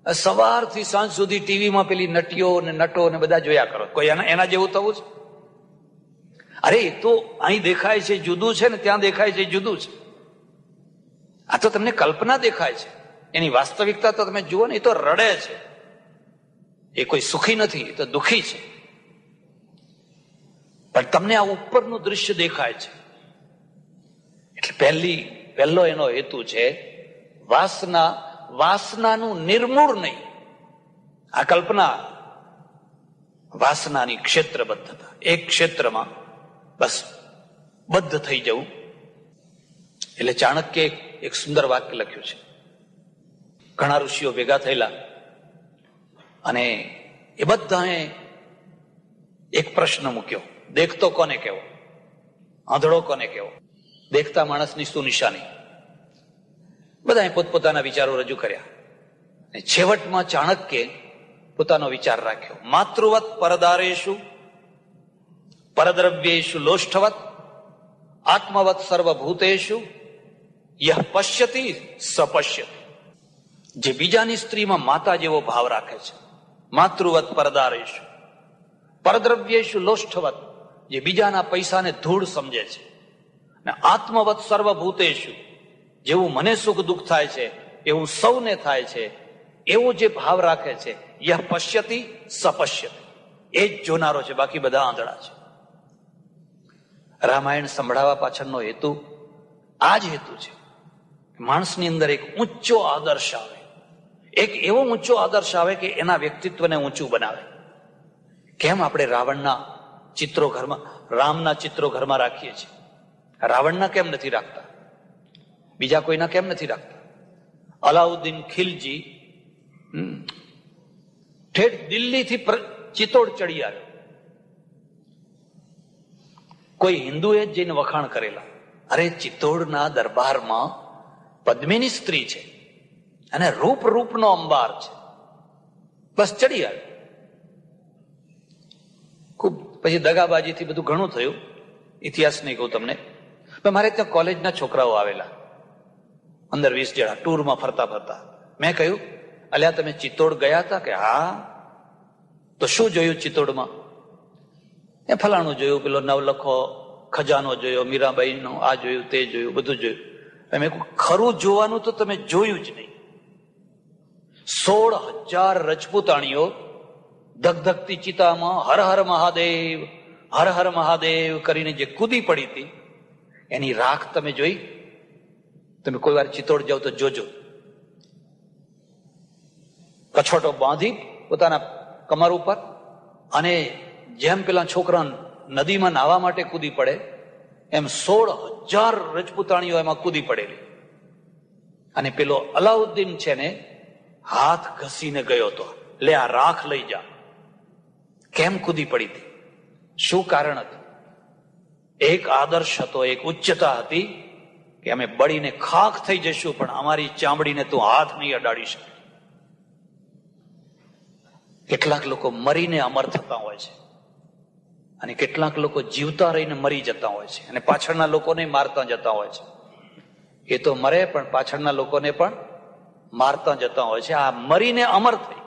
S1: સવારથી સાંજ સુધી ટીવીમાં પેલી નટીઓ ને નટો ને બધા જોયા કરો, કોઈ એના જેવું થવું છે? અરે એ તો અહીં દેખાય છે જુદું છે ને ત્યાં દેખાય છે જુદું છે. આ તો તમને કલ્પના દેખાય છે, એની વાસ્તવિકતા તો તમે જુઓ ને, એ તો રડે છે, એ કોઈ સુખી નથી, એ તો દુઃખી છે. પણ તમને આ ઉપરનું દૃશ્ય દેખાય છે. એટલે પહેલો એનો હેતુ છે વાસનાનું નિર્મૂળ નહીં, આ કલ્પના વાસનાની ક્ષેત્રબદ્ધતા, એક ક્ષેત્રમાં બસ બદ્ધ થઈ જવું. એટલે ચાણક્ય એક સુંદર વાક્ય લખ્યું છે. ઘણા ઋષિઓ ભેગા થયેલા અને એ બધાએ એક પ્રશ્ન મૂક્યો, દેખતો કોને કહેવો, આંધળો કોને કહેવો, દેખતા માણસની શું નિશાની? બધાએ પોતપોતાના વિચારો રજૂ કર્યા. છેવટમાં ચાણક્ય પોતાનો વિચાર રાખ્યો, માતૃવત પરદારેશુ પરદ્રવ્યેશુ લોષ્ઠવત આત્મવત સર્વભૂતેશુ યહ પશ્યતિ સપશ્યતિ. જે બીજાની સ્ત્રીમાં માતા જેવો ભાવ રાખે છે, માતૃવત પરદારેશુ, પરદ્રવ્યેશુ લોષ્ઠવત, જે બીજાના પૈસાને ધૂળ સમજે છે, અને આત્મવત સર્વભૂતેશુ, જેવું મને સુખ દુઃખ થાય છે એવું સૌને થાય છે, એવો જે ભાવ રાખે છે, યહ પશ્યતિ સપશ્યતિ, એ જ જોનારો છે, બાકી બધા આંધળા છે. રામાયણ સંભળાવવા પાછળનો હેતુ આ જ હેતુ છે. માણસની અંદર એક ઊંચો આદર્શ આવે, એક એવો ઊંચો આદર્શ આવે કે એના વ્યક્તિત્વને ઊંચું બનાવે. કેમ આપણે રાવણના ચિત્રો ઘરમાં, રામના ચિત્રો ઘરમાં રાખીએ છીએ, રાવણના કેમ નથી રાખતા? બીજા કોઈના કેમ નથી રાખતા? અલાઉદ્દીન ખિલજી ઠેઠ દિલ્હીથી ચિત્તોડ ચડી આવ્યો. કોઈ હિન્દુએ જ જઈને વખાણ કરેલા, અરે ચિત્તોડના દરબારમાં પદ્મિની સ્ત્રી છે અને રૂપનો અંબાર છે. બસ ચડી આવ્યો. ખૂબ પછી દગાબાજીથી બધું ઘણું થયું, ઇતિહાસ નહીં કહું તમને. પણ મારે ત્યાં કોલેજના છોકરાઓ આવેલા 15-20 જણા ટૂરમાં ફરતા ફરતા. મેં કહ્યું, અલ્યા તમે ચિત્તોડ ગયા હતા? કે હા. તો શું જોયું ચિત્તોડમાં? એ ફલાણું જોયું, પેલો નવલખો ખજાનો જોયો, મીરાબાઈનો આ જોયું, તે જોયું, બધું જોયું. મેં કહ્યું, ખરું જોવાનું તો તમે જોયું જ નહીં. 16,000 રજપૂતાણીઓ ધગધગતી ચિતામાં હર હર મહાદેવ કરીને જે કૂદી પડી હતી, એની રાખ તમે જોઈ? તમે કોઈ વાર ચિત્તોડ જાઓ તો જોજો. કછોટો બાંધી પોતાના કમર ઉપર, અને જેમ પેલા છોકરા નદીમાં નાહવા માટે કૂદી પડે એમ 16,000 રજપૂતાણીઓ એમાં કૂદી પડેલી. અને પેલો અલાઉદ્દીન છે ને હાથ ઘસીને ગયો હતો, લે આ રાખ લઈ જા. કેમ કૂદી પડી હતી? શું કારણ હતું? એક આદર્શ હતો, એક ઉચ્ચતા હતી કે અમે બળીને ખાખ થઈ જશું પણ અમારી ચામડીને તું હાથ નહીં અડાડી શકે. કેટલાક લોકો મરીને અમર થતા હોય છે, અને કેટલાક લોકો જીવતા રહીને મરી જતા હોય છે, અને પાછળના લોકોને મારતા જતા હોય છે. એ તો મરે પણ પાછળના લોકોને પણ મારતા જતા હોય છે. આ મરીને અમર થઈ.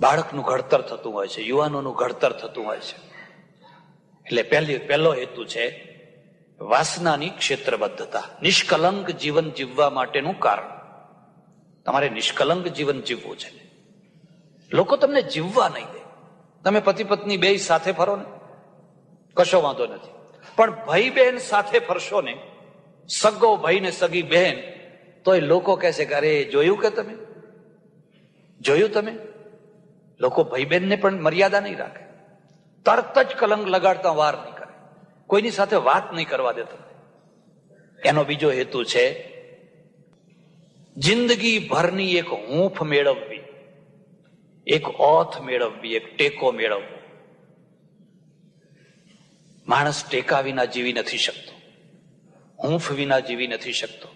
S1: બાળકનું ઘડતર થતું હોય છે, યુવાનોનું ઘડતર થતું હોય છે. એટલે પહેલો હેતુ છે વાસનાની ક્ષેત્રબદ્ધતા, નિષ્કલંક જીવન જીવવા માટેનું કારણ. તમારે નિષ્કલંક જીવન જીવવું છે. લોકો તમને જીવવા નહીં દે. તમે પતિ પત્ની બે સાથે ફરો ને, કશો વાંધો નથી, પણ ભાઈ બહેન સાથે ફરશો ને, સગો ભાઈ ને સગી બહેન, તો એ લોકો કહેશે કે અરે જોયું કે તમે જોયું તમે. લોકો ભાઈ બહેનને પણ મર્યાદા નહીં રાખે, તરત જ કલંક લગાડતા વાર નહીં કરે, કોઈની સાથે વાત નહીં કરવા દેતા. એનો બીજો હેતુ છે જિંદગી ભરની એક હૂંફ મેળવવી, એક ઓથ મેળવવી, એક ટેકો મેળવવો. માણસ ટેકા વિના જીવી નથી શકતો, હૂંફ વિના જીવી નથી શકતો.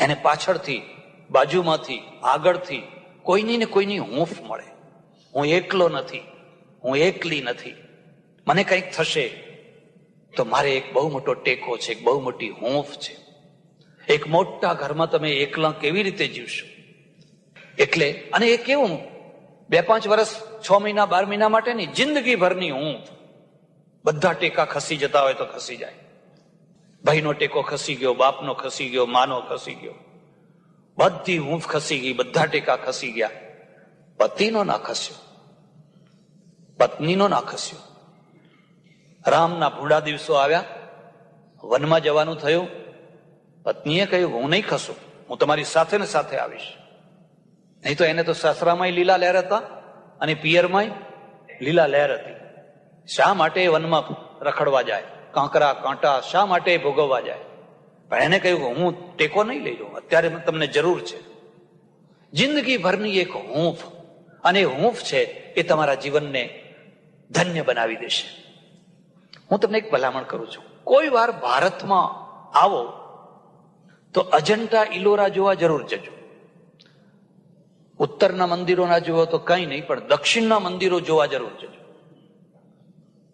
S1: એને પાછળથી, બાજુમાંથી, આગળથી કોઈની ને કોઈની હૂંફ મળે. હું એકલો નથી, હું એકલી નથી, મને કંઈક થશે તો મારે એક બહુ મોટો ટેકો છે, એક બહુ મોટી હૂંફ છે. એક મોટા ઘરમાં તમે એકલા કેવી રીતે જીવશો? એટલે, અને એ કેવું 2-5 વર્ષ, 6 મહિના, 12 મહિના માટે નહીં, જિંદગી ભરની હૂંફ. બધા ટેકા ખસી જતા હોય તો ખસી જાય. ભાઈનો ટેકો ખસી ગયો, બાપનો ખસી ગયો, માનો ખસી ગયો, બધી હૂંફ ખસી ગઈ, બધા ટેકા ખસી ગયા. પતિનો ના ખસ્યો, પત્નીનો ના ખસ્યો. રામના ભૂડા દિવસો આવ્યા, વનમાં જવાનું થયું. પત્નીએ કહ્યું હું નહીં ખસું, હું તમારી સાથે ને સાથે આવીશ. નહીં તો એને તો સાસરામાંય લીલા લહેર હતા અને પિયરમાંય લીલા લહેર હતી. શા માટે વનમાં રખડવા જાય, કાંકરા કાંટા શા માટે ભોગવવા જાય? પણ એને કહ્યું કે હું ટેકો નહીં લઈ લઉં, અત્યારે તમને જરૂર છે. જિંદગી ભરની એક હૂંફ, અને હૂંફ છે એ તમારા જીવનને ધન્ય બનાવી દેશે. હું તમને એક ભલામણ કરું છું, કોઈ વાર ભારતમાં આવો તો અજંટા ઇલોરા જોવા જરૂર જજો. ઉત્તરના મંદિરો ના જુઓ તો કઈ નહીં, પણ દક્ષિણના મંદિરો જોવા જરૂર જજો.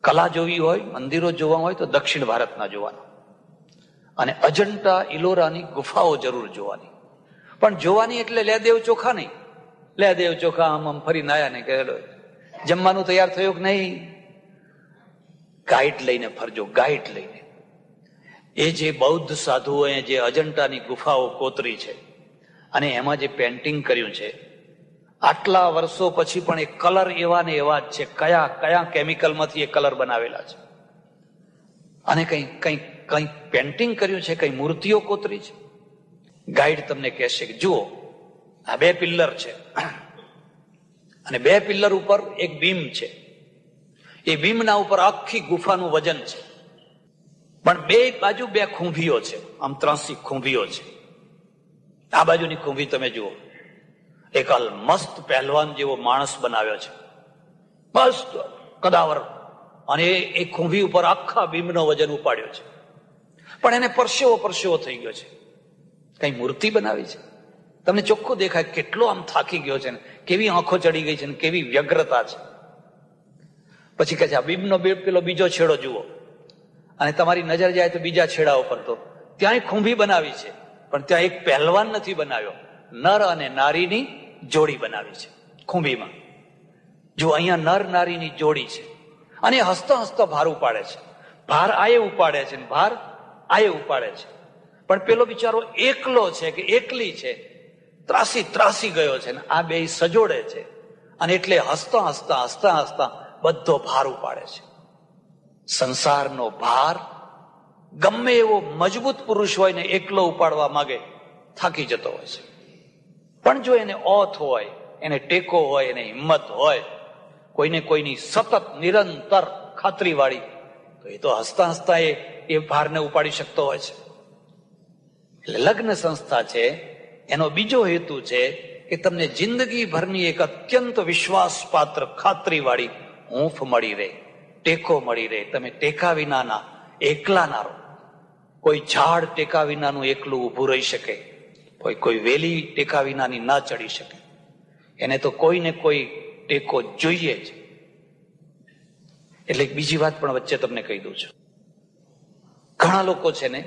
S1: કલા જોવી હોય, મંદિરો જોવા હોય તો દક્ષિણ ભારતના જોવાના, અને અજંટા ઇલોરાની ગુફાઓ જરૂર જોવાની. પણ જોવાની એટલે લે દેવ ચોખા નહીં, લે દેવ ચોખા આમ ફરી નાયા ને કહેલો જમવાનું તૈયાર થયું કે નહીં. ગાઈડ લઈને ફરજો, ગાઈડ લઈને. એ જે બૌદ્ધ સાધુઓએ જે અજંટાની ગુફાઓ કોતરી છે અને એમાં જે પેન્ટિંગ કર્યું છે, આટલા વર્ષો પછી પણ એ કલર એવા ને એવા જ છે. કયા કયા કેમિકલમાંથી એ કલર બનાવેલા છે, અને કઈ કઈ કઈ પેન્ટિંગ કર્યું છે, કઈ મૂર્તિઓ કોતરી છે. ગાઈડ તમને કહેશે કે જુઓ આ 2 પિલ્લર છે, અને 2 પિલ્લર ઉપર એક બીમ છે. એ બીમના ઉપર આખી ગુફાનું વજન છે, પણ 2 બાજુ 2 ખૂંભીઓ છે, આમ 83 ખૂંભીઓ છે. આ બાજુની ખૂંભી તમે જુઓ, એક મસ્ત પહેલવાન જેવો માણસ બનાવ્યો છે, મસ્ત કદાવર, અને એ ખૂંભી ઉપર આખા બીમનો વજન ઉપાડ્યો છે. પણ એને પરસેવો થઈ ગયો છે. કઈ મૂર્તિ બનાવી છે, તમને ચોખ્ખું દેખાય કેટલો આમ થાકી ગયો છે ને, કેવી આંખો ચડી ગઈ છે ને, કેવી વ્યગ્રતા છે. પછી કહે છે આ બીમનો પેલો બીજો છેડો જુઓ, અને તમારી નજર જાય તો બીજા છેડા ઉપર તો ત્યાંય ખૂંભી બનાવી છે, પણ ત્યાં એક પહેલવાન નથી બનાવ્યો, નર અને નારીની જોડી બનાવી છે ખૂંભીમાં. જો અહીંયા નર નારીની જોડી છે, અને હસતા હસતા ભાર ઉપાડે છે. ભાર આયે ઉપાડે છે, ભાર આયે ઉપાડે છે. પણ પેલો બિચારો એકલો છે કે એકલી છે, ત્રાસી ગયો છે ને આ બે સજોડે છે, અને એટલે હસતા હસતા બધો ભાર ઉપાડે છે. સંસારનો ભાર ગમે એવો મજબૂત પુરુષ હોય ને એકલો ઉપાડવા માંગે થાકી જતો હોય છે. પણ જો એને ઓથ હોય, એને ટેકો હોય, એને હિંમત હોય, કોઈને કોઈની સતત નિરંતર ખાતરી વાળી, તો એ તો હસતા એ ભારને ઉપાડી શકતો હોય છે. એટલે લગ્ન સંસ્થા છે એનો બીજો હેતુ છે કે તમને જિંદગી ભરની એક અત્યંત વિશ્વાસપાત્ર ખાતરી વાળી હૂંફ મળી રહે, ટેકો મળી રહે. તમે ટેકા વિનાના એકલા ના રહો. કોઈ ઝાડ ટેકા વિનાનું એકલું ઊભું રહી શકે, કોઈ વેલી ટેકા વિનાની ના ચડી શકે. એને તો કોઈને કોઈ ટેકો જોઈએ જ. એટલે બીજી વાત પણ વચ્ચે તમને કહી દઉં છું. ઘણા લોકો છે ને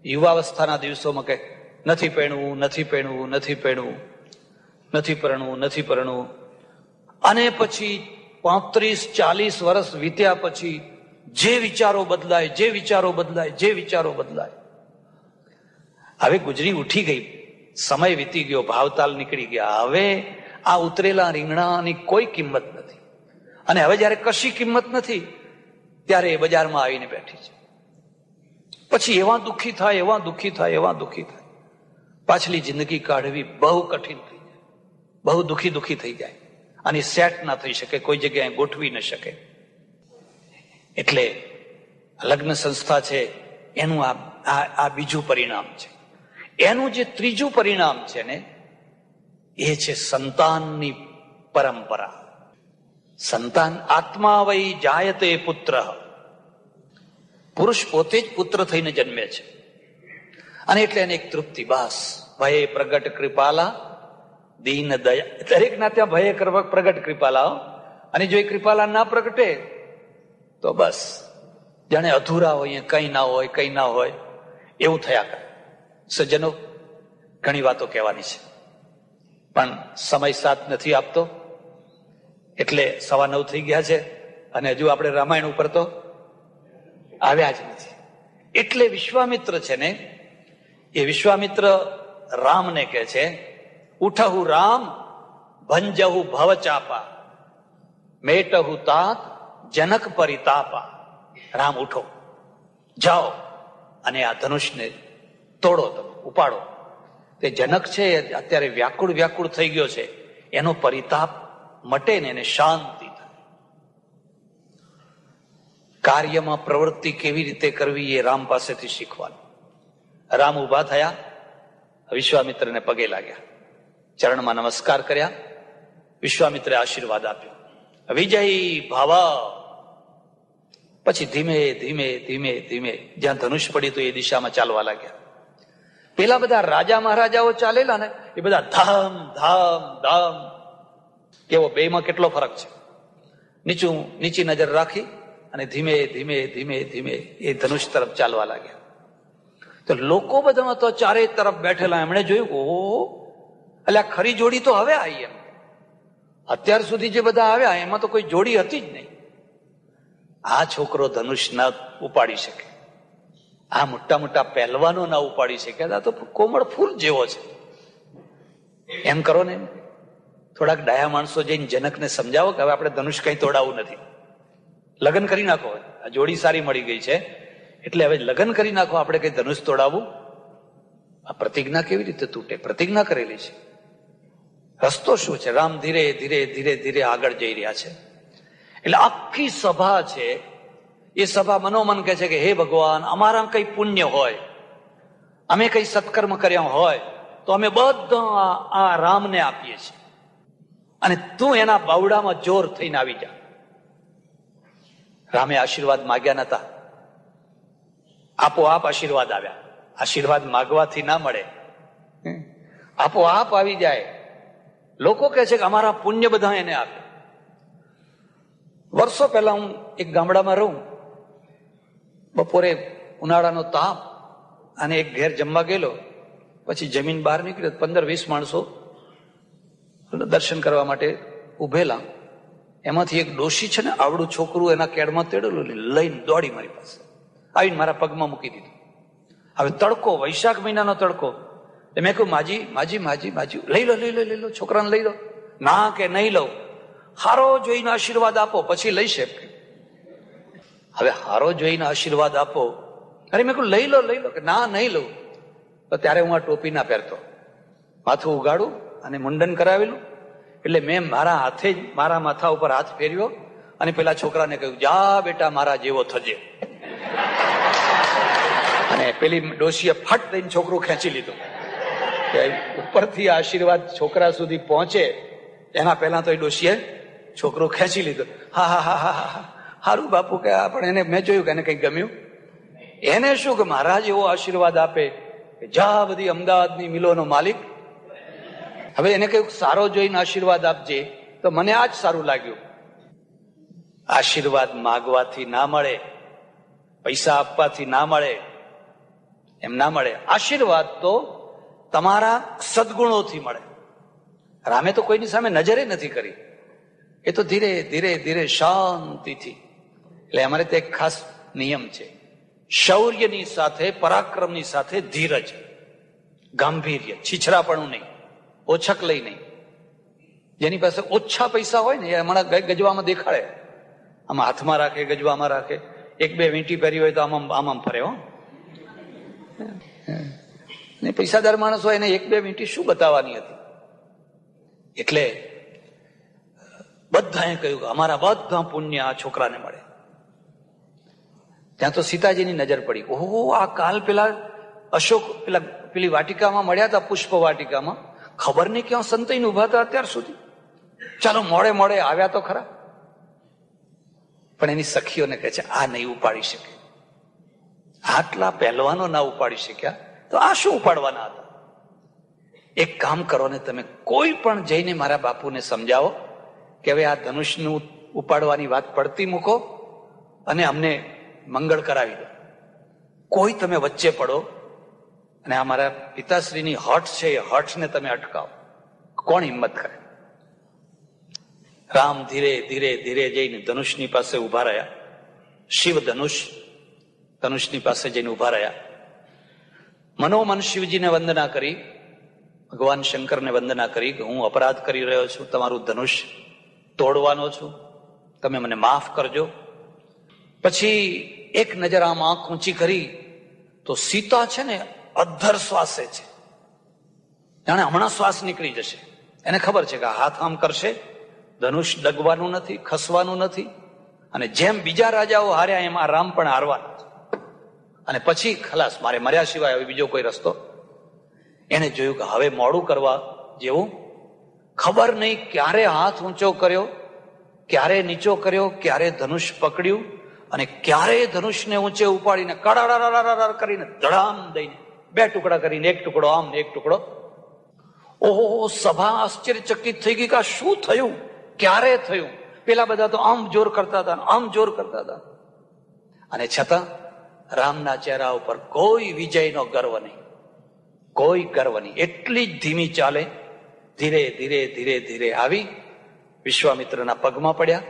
S1: યુવાવસ્થાના દિવસોમાં કે નથી પરણવું, અને પછી 35-40 વર્ષ વીત્યા પછી જે વિચારો બદલાય. હવે ગુજરી ઉઠી ગઈ, સમય વીતી ગયો, ભાવતાલ નીકળી ગયા. હવે આ ઉતરેલા રીંગણાની કોઈ કિંમત નથી. અને હવે જયારે કશી કિંમત નથી ત્યારે એ બજારમાં આવીને બેઠી છે. પછી એવા દુઃખી થાય, પાછલી જિંદગી કાઢવી બહુ કઠિન થઈ જાય, બહુ દુઃખી થઈ જાય, અને સેટ ના થઈ શકે, કોઈ જગ્યાએ ગોઠવી ન શકે. એટલે લગ્ન સંસ્થા છે એનું આ બીજું પરિણામ છે. એનું જે ત્રીજું પરિણામ છે ને એ છે સંતાનની પરંપરા. સંતાન આત્મા વૈ જાયતે પુત્ર. પુરુષ પોતે જ પુત્ર થઈને જન્મે છે, અને એટલે એને એક તૃપ્તિ, બસ ભયે પ્રગટ કૃપાલા દીન દયા. દરેકના ત્યાં ભયે પ્રગટ કૃપાલા, અને જો એ કૃપાલા ના પ્રગટે તો બસ જાણે અધૂરા હોય, કંઈ ના હોય એવું થયા કરે. સજ્જનો, ઘણી વાતો કહેવાની છે, પણ સમય સાથ નથી આપતો. એટલે 9:15 થઈ ગયા છે, અને હજુ આપણે રામાયણ ઉપર તો આવ્યા જ નથી. એટલે વિશ્વામિત્ર છે ને, એ વિશ્વામિત્ર રામને કહે છે, ઉઠહુ રામ ભંજહુ ભવ ચાપા, મેટહુ તાત જનક પરિતાપા. રામ ઉઠો, જાઓ અને આ ધનુષને તોડો, તમે ઉપાડો. તે જનક છે અત્યારે વ્યાકુળ થઈ ગયો છે, એનો પરિતાપ મટે ને એને શાંતિ થાય. કાર્યમાં પ્રવૃત્તિ કેવી રીતે કરવી એ રામ પાસેથી શીખવાનું. રામ ઉભા થયા, વિશ્વામિત્રને પગે લાગ્યા, ચરણમાં નમસ્કાર કર્યા. વિશ્વામિત્રે આશીર્વાદ આપ્યો, વિજય ભાવ. પછી ધીમે ધીમે જ્યાં ધનુષ પડ્યું તો એ દિશામાં ચાલવા લાગ્યા. પેલા બધા રાજા મહારાજાઓ ચાલેલા ને એ બધા ધામ ધામ ધામ. કેવો બેમાં કેટલો ફરક છે. નીચી નજર રાખી અને ધીમે ધીમે એ ધનુષ તરફ ચાલવા લાગ્યા. તો લોકો બધામાં તો ચારે તરફ બેઠેલા, એમણે જોયું, ઓહો, એટલે આ ખરી જોડી તો હવે આવી. એમ અત્યાર સુધી જે બધા આવ્યા એમાં તો કોઈ જોડી હતી જ નહીં. આ છોકરો ધનુષ ના ઉપાડી શકે, આ મોટા પહેલવાનો ના ઉપાડી શકે, આ તો કોમળ ફૂલ જેવો છે. એમ કરો ને, થોડાક ડાયા માણસો જઈને જનકને સમજાવો કે હવે આપણે ધનુષ કઈ તોડાવવું નથી, લગ્ન કરી નાખો. આ જોડી સારી મળી ગઈ છે એટલે હવે લગ્ન કરી નાખો, આપણે કઈ ધનુષ તોડાવવું. આ પ્રતિજ્ઞા કેવી રીતે તૂટે? પ્રતિજ્ઞા કરેલી છે. રસ્તો શું છે? રામ ધીરે ધીરે આગળ જઈ રહ્યા છે. એટલે આખી સભા છે, એ સભા મનોમન કહે છે કે હે ભગવાન, અમારા કઈ પુણ્ય હોય, અમે કઈ સત્કર્મ કર્યા હોય તો અમે બધા આ રામને આપીએ છીએ, અને તું એના બાવડામાં જોર થઈને આવી જા. રામે આશીર્વાદ માગ્યા નતા, આપોઆપ આશીર્વાદ આવ્યા. આશીર્વાદ માગવાથી ના મળે, આપોઆપ આવી જાય. લોકો કહે છે કે અમારા પુણ્ય બધા એને આપે. વર્ષો પહેલા હું એક ગામડામાં રહું, બપોરે ઉનાળાનો તાપ, અને એક ઘેર જમવા ગયેલો. પછી જમીન બહાર નીકળ્યો, 15-20 માણસો દર્શન કરવા માટે ઉભેલા. એમાંથી એક ડોશી છે ને, આવડું છોકરું એના કેડમાં તેડેલું, લઈને દોડી મારી પાસે આવીને મારા પગમાં મૂકી દીધું. હવે તડકો, વૈશાખ મહિનાનો તડકો. મેં કહ્યું માજી માજી માજી માજી લઈ લો લઈ લો લઈ લો, છોકરાને લઈ લો. ના કે નહીં લઉં, હારો જોઈને આશીર્વાદ આપો પછી લઈશ. હવે હારો જોઈને આશીર્વાદ આપો. અરે મેં કહ્યું લઈ લો લઈ લો, કે ના નહીં લઉં. તો ત્યારે હું આ ટોપી ના પહેરતો, માથું ઉગાડું અને મુંડન કરાવેલું. એટલે મેં મારા હાથે જ મારા માથા ઉપર હાથ ફેર્યો અને પેલા છોકરાને કહ્યું, જા બેટા મારા જેવો થજે. અને પેલી ડોશીએ ફટ દઈને છોકરું ખેંચી લીધું. ઉપરથી આશીર્વાદ છોકરા સુધી પહોંચે એના પહેલા તો એ ડોશીએ છોકરું ખેંચી લીધું. હા હા હા હા હા, સારું બાપુ કે. પણ એને મેં જોયું કે એને કઈ ગમ્યું. એને શું કે મહારાજ એવો આશીર્વાદ આપે કે જા બધી અમદાવાદની મિલોનો માલિક. હવે એને કહ્યું સારો જોઈને આશીર્વાદ આપજે, તો મને આ જ સારું લાગ્યું. આશીર્વાદ માગવાથી ના મળે, પૈસા આપવાથી ના મળે, એમ ના મળે. આશીર્વાદ તો તમારા સદગુણોથી મળે. રામે તો કોઈની સામે નજરે નથી કરી, એ તો ધીરે ધીરે ધીરે શાંતિથી. એટલે અમારે ત્યાં એક ખાસ નિયમ છે, શૌર્યની સાથે પરાક્રમની સાથે ધીરજ, ગાંભીર્ય, છીછરાપણું નહીં, ઓછક લઈ નહીં. જેની પાસે ઓછા પૈસા હોય ને એ હમણાં ગજવામાં દેખાડે, આમાં હાથમાં રાખે, ગજવામાં રાખે. એક બે વીંટી પહેરી હોય તો આમ આમ ફરે. હો, પૈસાદાર માણસ હોય એને એક બે વીંટી શું બતાવવાની હતી. એટલે બધાએ કહ્યું કે અમારા બધા પુણ્ય આ છોકરાને મળે. ત્યાં તો સીતાજીની નજર પડી. ઓહો, આ કાલ પેલા અશોક પેલી વાટિકામાં મળ્યા હતા, પુષ્પ વાટિકામાં. ખબર નહીં ક્યાં સંતાઈને ઉભા હતા અત્યાર સુધી. ચાલો મોડે મોડે આવ્યા તો ખરા. પણ એની સખીઓને કહે છે આ નહીં ઉપાડી શકે. આટલા પહેલવાનો ના ઉપાડી શક્યા તો આ શું ઉપાડવાના હતા. એક કામ કરો ને, તમે કોઈ પણ જઈને મારા બાપુને સમજાવો કે હવે આ ધનુષનું ઉપાડવાની વાત પડતી મૂકો અને અમને મંગળ કરાવી દો. કોઈ તમે વચ્ચે પડો અને આ મારા પિતાશ્રીની હઠ છે, એ હઠને તમે અટકાવો. કોણ હિંમત કરે? રામ ધીરે ધીરે ધીરે જઈને ધનુષની પાસે ઉભા રહ્યા. શિવ ધનુષની પાસે જઈને ઉભા રહ્યા. મનોમન શિવજીને વંદના કરી, ભગવાન શંકરને વંદના કરી કે હું અપરાધ કરી રહ્યો છું, તમારું ધનુષ તોડવાનો છું, તમે મને માફ કરજો. પછી એક નજર આમ આંખ ઊંચી કરી તો સીતા છે ને અધ્ધર શ્વાસે છે, જાણે હમણાં શ્વાસ નીકળી જશે. એને ખબર છે કે આ હાથ આમ કરશે, ધનુષ ડગવાનું નથી, ખસવાનું નથી. અને જેમ બીજા રાજાઓ હાર્યા એમ આ રામ પણ હારવાના. અને પછી ખલાસ, મારે મર્યા સિવાય હવે બીજો કોઈ રસ્તો. એને જોયું કે હવે મોડું કરવા જેવું. ખબર નહીં ક્યારે હાથ ઊંચો કર્યો, ક્યારે નીચો કર્યો, ક્યારે ધનુષ પકડ્યું અને ક્યારે ધનુષને ઊંચે ઉપાડીને કડાડા કરીને ધડામ દઈને બે ટુકડા કરીને, એક ટુકડો આમ ને એક ટુકડો. ઓહો, સભા આશ્ચર્યચકિત થઈ ગઈ કે આ શું થયું, ક્યારે થયું. પેલા બધા તો આમ જોર કરતા હતા, આમ જોર કરતા હતા. અને છતાં રામના ચહેરા ઉપર કોઈ વિજયનો ગર્વ નહીં, કોઈ ગર્વ નહીં. એટલી જ ધીમી ચાલે. ધીરે ધીરે ધીરે ધીરે આવી વિશ્વામિત્રના પગમાં પડ્યા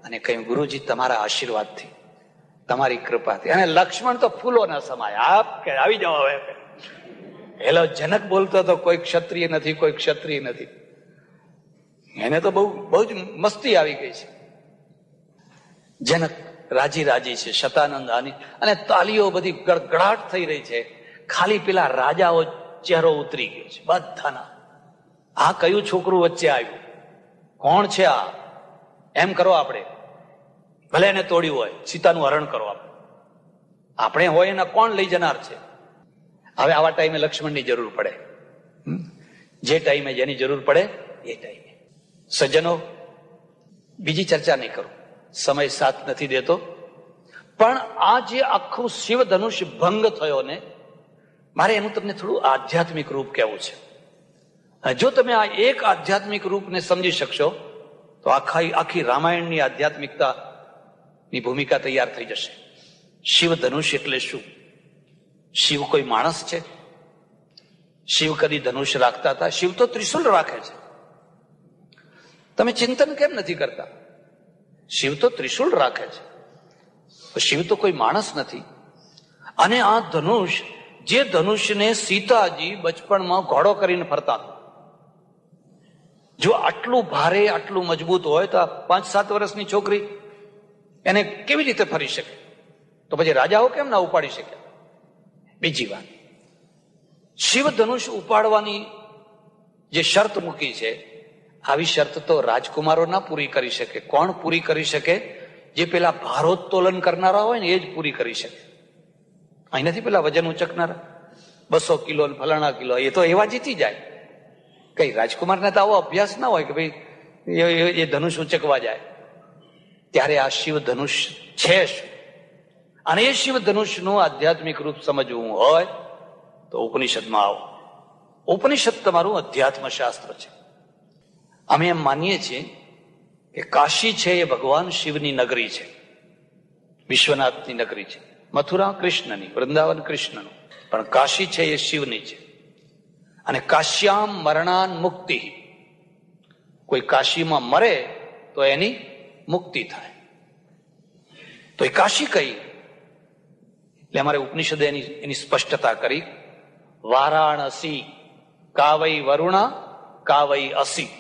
S1: અને કહ્યું, ગુરુજી તમારા આશીર્વાદથી, તમારી કૃપાથી. અને લક્ષ્મણ તો ફૂલોના સમાય. આપ કે આવી જાઓ હવે. હેલો, જનક બોલતો તો કોઈ ક્ષત્રિય નથી, કોઈ ક્ષત્રિય નથી. એને તો બહુ જ મસ્તી આવી ગઈ છે. જનક રાજી રાજી છે, શતાનંદ આની, અને તાલીઓ બધી ગડગડાટ થઈ રહી છે. ખાલી પેલા રાજાઓ ચહેરો ઉતરી ગયો છે બધાના. આ કયું છોકરું વચ્ચે આવ્યું, કોણ છે આ? એમ કરો આપણે, ભલે એને તોડ્યું હોય, સીતાનું હરણ કરો આપણે હોય એના કોણ લઈ જનાર છે? હવે આવા ટાઈમે લક્ષ્મણની જરૂર પડે. જે ટાઈમે જેની જરૂર પડે એ ટાઈમે. સજ્જનો, બીજી ચર્ચા નહીં કરું, સમય સાથ નથી દેતો. પણ આ જે આખું શિવ ધનુષ ભંગ થયો ને, મારે એનું તમને થોડું આધ્યાત્મિક રૂપ કહેવું છે. જો તમે આ એક આધ્યાત્મિક રૂપને સમજી શકશો તો આખી રામાયણની આધ્યાત્મિકતાની ભૂમિકા તૈયાર થઈ જશે. શિવ ધનુષ એટલે શું? શિવ કોઈ માણસ છે? શિવ કદી ધનુષ રાખતા હતા? શિવ તો ત્રિશુલ રાખે છે. તમે ચિંતન કેમ નથી કરતા? શિવ તો ત્રિશુલ રાખે છે. શિવ તો કોઈ માણસ નથી. અને આ ધનુષ જે ધનુષને સીતાજી બચપણમાં ઘોડો કરીને ફરતા હતા. જો આટલું ભારે આટલું મજબૂત હોય તો આ 5-7 વર્ષની છોકરી એને કેવી રીતે ફરી શકે? તો પછી રાજાઓ કેમ ના ઉપાડી શકે? બીજી વાત, શિવ ધનુષ ઉપાડવાની જે શરત મૂકી છે, આવી શરત તો રાજકુમારો ના પૂરી કરી શકે. કોણ પૂરી કરી શકે? જે પેલા ભારોત્તોલન કરનારા હોય ને એ જ પૂરી કરી શકે. અહીં નથી પેલા વજન ઉચકનારા 200 કિલો ફલાણા કિલો, એ તો એવા જીતી જાય. કઈ રાજકુમારને તો આવો અભ્યાસ ના હોય કે ભાઈ એ ધનુષ ઉચકવા જાય. ત્યારે આ શિવ ધનુષ છે શું? અને એ શિવ ધનુષનું આધ્યાત્મિક રૂપ સમજવું હોય તો ઉપનિષદમાં આવો. ઉપનિષદ તમારું અધ્યાત્મ શાસ્ત્ર છે. અમે એમ માનીએ છીએ કે કાશી છે એ ભગવાન શિવની નગરી છે, વિશ્વનાથની નગરી છે. મથુરા કૃષ્ણની, વૃંદાવન કૃષ્ણનું, પણ કાશી છે એ શિવની છે. અને કાશ્યામ મરણાન મુક્તિ, કોઈ કાશીમાં મરે તો એની મુક્તિ થાય. તો એ કાશી કઈ? એટલે અમારે ઉપનિષદે એની સ્પષ્ટતા કરી. વારાણસી કાવઈ વરુણા કાવઈ અસી.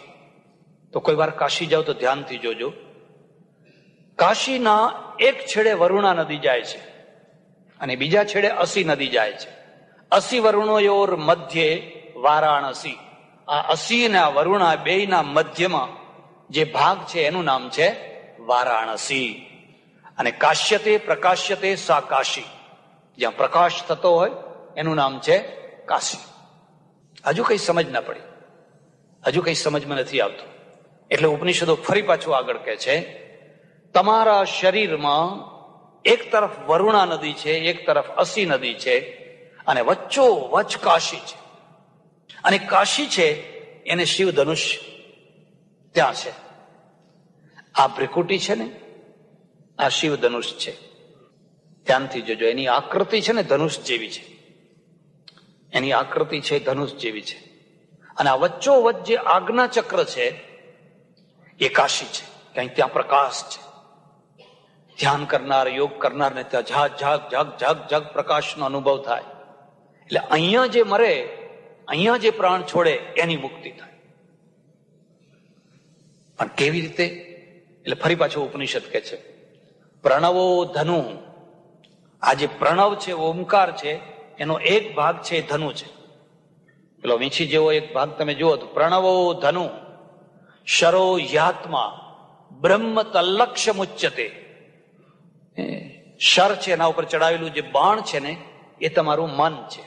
S1: તો કોઈ વાર કાશી જાઓ તો ધ્યાનથી જોજો. કાશીના એક છેડે વરુણા નદી જાય છે અને બીજા છેડે અસી નદી જાય છે. અસી વરુણોયોર મધ્યે વારાણસી. આ અસી અને આ વરુણા બેયના મધ્યમાં જે ભાગ છે એનું નામ છે વારાણસી. અને કાશ્યતે પ્રકાશ્યતે સા કાશી. જ્યાં પ્રકાશ થતો હોય એનું નામ છે કાશી. હજુ કઈ સમજ ના પડી, હજુ કઈ સમજમાં નથી આવતું. એટલે ઉપનિષદો ફરી પાછું આગળ કહે છે, તમારા શરીરમાં એક તરફ વરુણા નદી છે, એક તરફ અસી નદી છે, અને વચ્ચો વચ કાશી છે. અને કાશી છે એને શિવ ધનુષ ત્યાં છે. આ ભ્રિકુટી છે ને, આ શિવ ધનુષ છે. ધ્યાનથી જોજો. એની આકૃતિ છે ને ધનુષ જેવી છે. એની આકૃતિ છે ધનુષ જેવી છે. અને આ વચ્ચો વચ્ચ જે આજ્ઞા ચક્ર છે એ કાશી છે. ક્યાંય ત્યાં પ્રકાશ છે. ધ્યાન કરનાર, યોગ કરનારને ત્યાં ઝાગ ઝાગ ઝાગ ઝાગ ઝાગ પ્રકાશનો અનુભવ થાય. એટલે અહીંયા જે મરે, અહીંયા જે પ્રાણ છોડે એની મુક્તિ થાય. પણ કેવી રીતે? એટલે ફરી પાછો ઉપનિષદ કહે છે, પ્રણવો ધનુ. આ જે પ્રણવ છે, ઓમકાર છે, એનો એક ભાગ છે ધનુ છે. પેલો વીંછી જેવો એક ભાગ તમે જુઓ તો પ્રણવો ધનુ શરો યાત્મા બ્રહ્મ તલ્લક્ષ્ય મુચ્યતે. શર છે, એના ઉપર ચડાવેલું જે બાણ છે ને એ તમારું મન છે.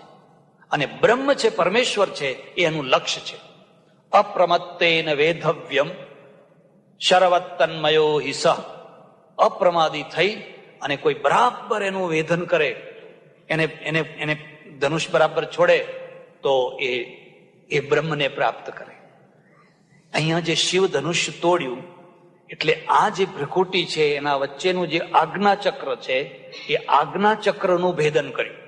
S1: અને બ્રહ્મ છે, પરમેશ્વર છે, એ એનું લક્ષ્ય છે. અપ્રમત્તેન વેધવ્યમ શરવત્તન્મયો હિસ. અપ્રમાદી થઈ અને કોઈ બરાબર એનું વેધન કરે, એને ધનુષ બરાબર છોડે તો એ બ્રહ્મને પ્રાપ્ત કરે. અહીંયા જે શિવ ધનુષ્ય તોડ્યું એટલે આ જે ભ્રિકુટી છે એના વચ્ચેનું જે આજ્ઞા ચક્ર છે એ આજ્ઞા ચક્રનું ભેદન કર્યું.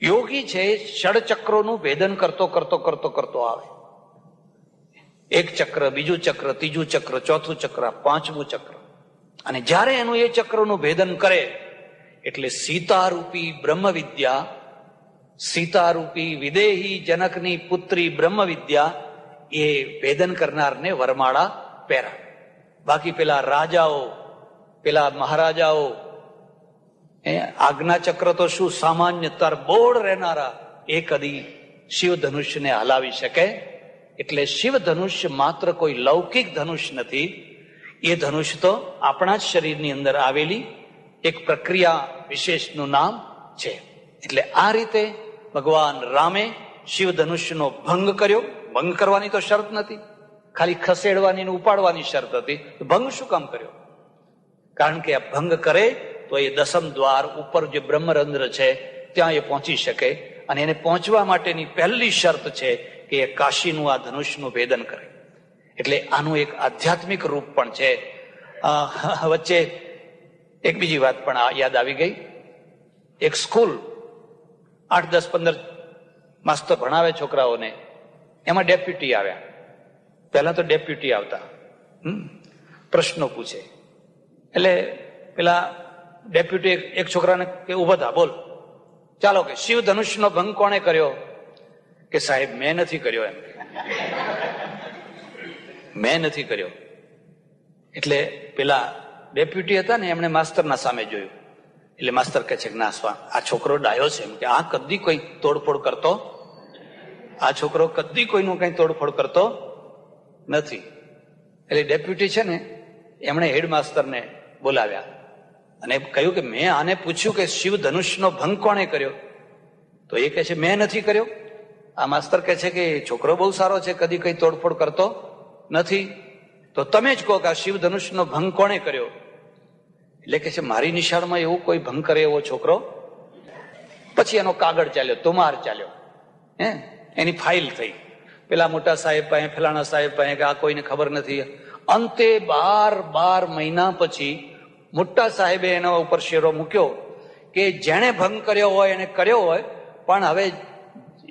S1: યોગી છે ષડચક્રોનું ભેદન કરતો કરતો કરતો કરતો આવે. એક ચક્ર, બીજું ચક્ર, ત્રીજું ચક્ર, ચોથું ચક્ર, પાંચમું ચક્ર. અને જ્યારે એનું એ ચક્રનું ભેદન કરે એટલે સીતારૂપી બ્રહ્મ વિદ્યા, સીતારૂપી વિદેહી જનકની પુત્રી બ્રહ્મ વિદ્યા એ ભેદન કરનારને વરમાળા પહેરા. બાકી પેલા રાજાઓ, પેલા મહારાજાઓ, આજ્ઞા ચક્ર તો શું સામાન્ય તરબોળ રહેનારા એ કદી શિવ ધનુષ્યને હલાવી શકે? એટલે શિવ ધનુષ્ય માત્ર કોઈ લૌકિક ધનુષ નથી. એ ધનુષ તો આપણા જ શરીરની અંદર આવેલી એક પ્રક્રિયા વિશેષનું નામ છે. એટલે આ રીતે ભગવાન રામે શિવ ધનુષ્યનો ભંગ કર્યો. ભંગ કરવાની તો શરત નથી, ખાલી ખસેડવાની ને ઉપાડવાની શરત હતી. ભંગ શું કામ કર્યો? કારણ કે આ ભંગ કરે તો એ દસમ દ્વાર ઉપર જે બ્રહ્મરંધ્ર છે ત્યાં એ પહોંચી શકે. અને એને પહોંચવા માટેની પહેલી શરત છે કે એ કાશીનું આ ધનુષનું ભેદન કરે. એટલે આનું એક આધ્યાત્મિક રૂપ પણ છે. વચ્ચે એક બીજી વાત પણ યાદ આવી ગઈ. એક સ્કૂલ 8, 10, 15 માસ્તર ભણાવે છોકરાઓને, એમાં ડેપ્યુટી આવ્યા. પહેલા તો ડેપ્યુટી આવતા પ્રશ્નો પૂછે. એટલે પેલા ડેપ્યુટી એક છોકરાને કે ઉભો થા, બોલ. ચાલો કે શિવ ધનુષનો ભંગ કોણે કર્યો? કે સાહેબ મેં નથી કર્યો. એમ મેં નથી કર્યો. એટલે પેલા ડેપ્યુટી હતા ને એમણે માસ્તરના સામે જોયું. એટલે માસ્તર કહે છે કે ના સ્વામી, આ છોકરો ડાયો છે. એમ કે આ કદી કોઈ તોડફોડ કરતો, આ છોકરો કદી કોઈનું કઈ તોડફોડ કરતો નથી. એટલે ડેપ્યુટી છે ને એમણે હેડમાસ્તરને બોલાવ્યા અને કહ્યું કે મેં આને પૂછ્યું કે શિવ ધનુષનો ભંગ કોણે કર્યો? તો એ કહે છે મેં નથી કર્યો. આ માસ્તર કહે છે કે છોકરો બહુ સારો છે, કદી કઈ તોડફોડ કરતો નથી, તો તમે જ કહો કે આ શિવ ધનુષનો ભંગ કોણે કર્યો? એટલે કે છે મારી નિશાળમાં એવું કોઈ ભંગ કરે એવો છોકરો. પછી એનો કાગળ ચાલ્યો, તુમાર ચાલ્યો, એની ફાઇલ થઈ પેલા મોટા સાહેબ પાસે, ફલાણા સાહેબ પાસે, કે આ કોઈને ખબર નથી. અંતે 12 મહિના પછી મોટા સાહેબે એના ઉપર શેરો મૂક્યો કે જેણે ભંગ કર્યો હોય એને કર્યો હોય, પણ હવે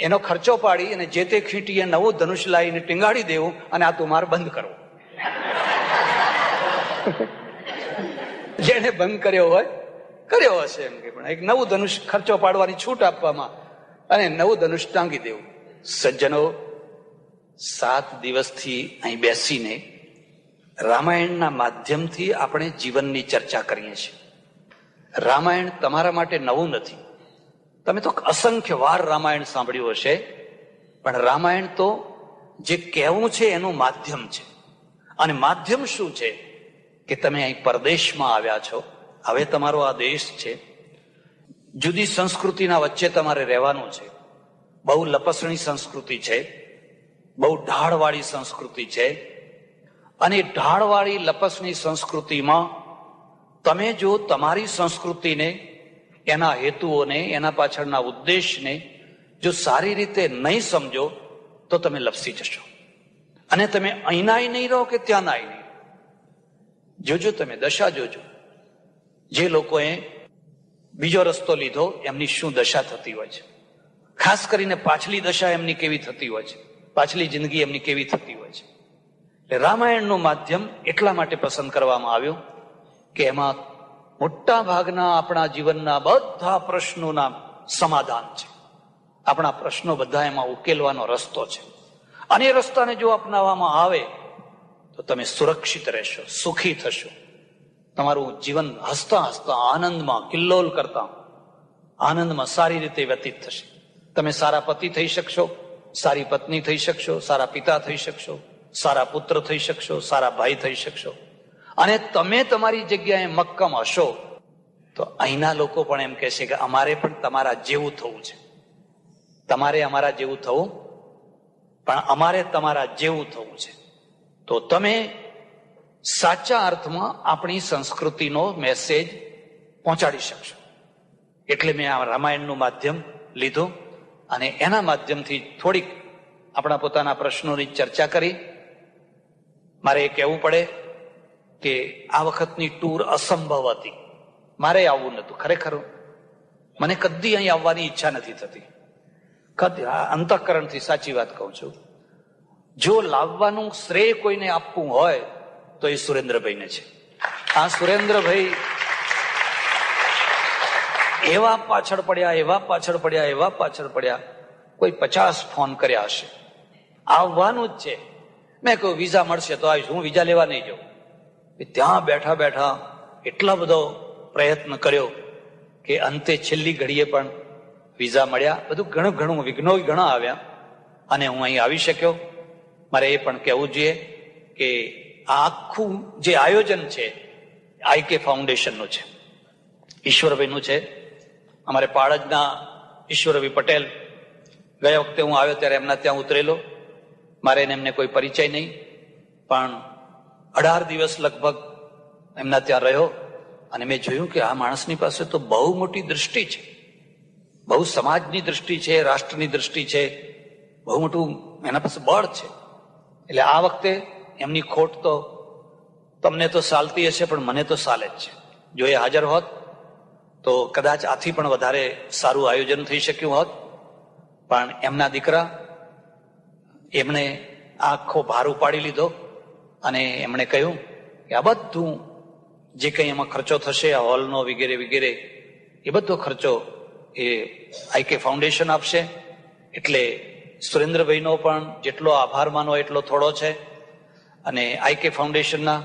S1: એનો ખર્ચો પાડી અને જે તે ખીટીએ નવું ધનુષ લાવીને ટીંગાડી દેવું અને આ તુમાર બંધ કરવો. જેને ભંગ કર્યો હોય કર્યો હશે એમ કે, પણ એક નવું ધનુષ ખર્ચો પાડવાની છૂટ આપવામાં અને નવું ધનુષ ટાંગી દેવું. સજ્જનો, 7 દિવસથી અહીં બેસીને રામાયણના માધ્યમથી આપણે જીવનની ચર્ચા કરીએ છીએ. રામાયણ તમારા માટે નવું નથી. તમે તો અસંખ્ય વાર રામાયણ સાંભળ્યું હશે, પણ રામાયણ તો જે કહેવું છે એનું માધ્યમ છે. અને માધ્યમ શું છે કે તમે અહીં પરદેશમાં આવ્યા છો, હવે તમારો આ દેશ છે, જુદી સંસ્કૃતિના વચ્ચે તમારે રહેવાનું છે. બહુ લપસણી સંસ્કૃતિ છે, બહુ ઢાળવાળી સંસ્કૃતિ છે. અને ઢાળવાળી લપસણી સંસ્કૃતિમાં તમે જો તમારી સંસ્કૃતિને, એના હેતુઓને, એના પાછળના ઉદ્દેશને જો સારી રીતે નહીં સમજો તો તમે લપસી જશો. અને તમે અહીંનાય નહીં રહો કે ત્યાંનાય નહીં. જોજો, તમે દશા જોજો. જે લોકોએ બીજો રસ્તો લીધો એમની શું દશા થતી હોય છે. ખાસ કરીને પાછલી દશા એમની કેવી થતી હોય છે, પાછલી જિંદગી એમની કેવી થતી હોય છે. એટલે રામાયણનું માધ્યમ એટલા માટે પસંદ કરવામાં આવ્યું કે એમાં મોટા ભાગના આપણા જીવનના બધા પ્રશ્નોના સમાધાન છે. આપણા પ્રશ્નો બધા એમાં ઉકેલવાનો રસ્તો છે. અને એ રસ્તાને જો અપનાવવામાં આવે તો તમે સુરક્ષિત રહેશો, સુખી થશો. તમારું જીવન હસતા હસતા આનંદમાં, કિલ્લોલ કરતા આનંદમાં સારી રીતે વ્યતીત થશે. તમે સારા પતિ થઈ શકશો, સારી પત્ની થઈ શકશો, સારા પિતા થઈ શકશો, સારા પુત્ર થઈ શકશો, સારા ભાઈ થઈ શકશો. અને તમે તમારી જગ્યાએ મક્કમ હશો તો અહીંના લોકો પણ એમ કહેશે કે અમારે પણ તમારા જેવું થવું છે. તમારે અમારા જેવું થવું, પણ અમારે તમારા જેવું થવું છે. તો તમે સાચા અર્થમાં આપણી સંસ્કૃતિનો મેસેજ પહોંચાડી શકશો. એટલે મેં આ રામાયણનું માધ્યમ લીધું અને એના માધ્યમથી થોડીક આપણા પોતાના પ્રશ્નોની ચર્ચા કરી. મારે એ કહેવું પડે કે આ વખતની ટૂર અસંભવ હતી. મારે આવવું નતું. ખરેખર મને કદી અહીં આવવાની ઈચ્છા નથી થતી. અંતઃકરણથી સાચી વાત કહું છું. જો લાવવાનું શ્રેય કોઈને આપવું હોય તો એ સુરેન્દ્રભાઈને છે. આ સુરેન્દ્રભાઈ એવા પાછળ પડ્યા, એવા પાછળ પડ્યા, એવા પાછળ પડ્યા, કોઈ 50 ફોન કર્યા હશે. આવવાનું જ છે. મેં કહ્યું વિઝા મળશે તો આવીશ, હું વિઝા લેવા નહીં જાઉં. ત્યાં બેઠા બેઠા એટલા બધો પ્રયત્ન કર્યો કે અંતે છેલ્લી ઘડીએ પણ વિઝા મળ્યા. બધું ઘણું વિઘ્નો ઘણા આવ્યા અને હું અહીં આવી શક્યો. મારે એ પણ કહેવું જોઈએ કે આ આખું જે આયોજન છે IK ફાઉન્ડેશનનું છે, ઈશ્વરભાઈનું છે. અમારે પાળજના ઈશ્વરભાઈ પટેલ, ગયા વખતે હું આવ્યો ત્યારે એમના ત્યાં ઉતરેલો. મારે એમને કોઈ પરિચય નહીં, પણ 18 દિવસ લગભગ એમના ત્યાં રહ્યો અને મેં જોયું કે આ માણસની પાસે તો બહુ મોટી દૃષ્ટિ છે, બહુ સમાજની દૃષ્ટિ છે, રાષ્ટ્રની દૃષ્ટિ છે, બહુ મોટું એના પાસે બળ છે. એટલે આ વખતે એમની ખોટ તો તમને તો સાલતી હશે, પણ મને તો સાલે જ છે. જો એ હાજર હોત તો કદાચ આથી પણ વધારે સારું આયોજન થઈ શક્યું હોત. પણ એમના દીકરા, એમણે આખો ભાર ઉપાડી લીધો અને એમણે કહ્યું કે આ બધું જે કંઈ એમાં ખર્ચો થશે, આ હોલનો વગેરે વગેરે, એ બધો ખર્ચો એ આઈકે ફાઉન્ડેશન આપશે. એટલે સુરેન્દ્રભાઈનો પણ જેટલો આભાર માનો એટલો થોડો છે. અને આઈકે ફાઉન્ડેશનના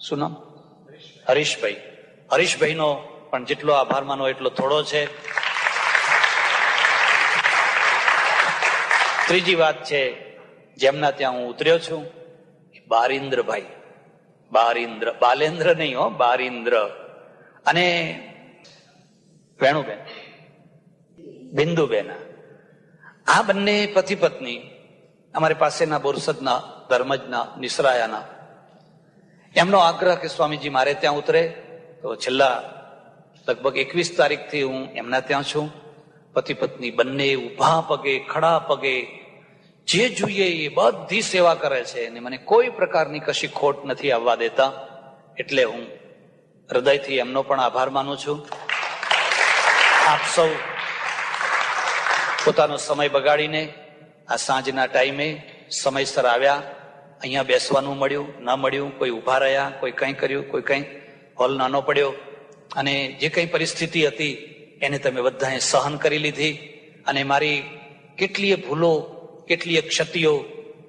S1: શું નામ, હરીશભાઈનો પણ જેટલો આભાર માનો એટલો થોડો છે. ત્રીજી વાત છે, જેમના ત્યાં હું ઉતર્યો છું, બારિન્દ્રભાઈ, બાલેન્દ્ર નહીં હો, બારિન્દ્ર અને વેણુબેન, બિંદુબેન, આ બંને પતિ પત્ની અમારી પાસેના બોરસદના ધર્મજના નિસરાયાના. એમનો આગ્રહ કે સ્વામીજી મારે ત્યાં ઉતરે, તો છેલ્લા લગભગ 21 તારીખથી હું એમના ત્યાં છું. પતિ પત્ની બંને ઉભા પગે, ખડા પગે, જે જોઈએ એ બધી સેવા કરે છે અને મને કોઈ પ્રકારની કશી ખોટ નથી આવવા દેતા. એટલે હું હૃદયથી એમનો પણ આભાર માનું છું. આપ સૌ પોતાનો સમય બગાડીને આ સાંજના ટાઈમે સમયસર આવ્યા. અહીંયા બેસવાનું મળ્યું, ન મળ્યું, કોઈ ઊભા રહ્યા, કોઈ કંઈ કર્યું, કોઈ કંઈ, હોલ નાનો પડ્યો, અને જે કંઈ પરિસ્થિતિ હતી એને તમે બધાએ સહન કરી લીધી. અને મારી કેટલીય ભૂલો, કેટલીય ક્ષતિઓ,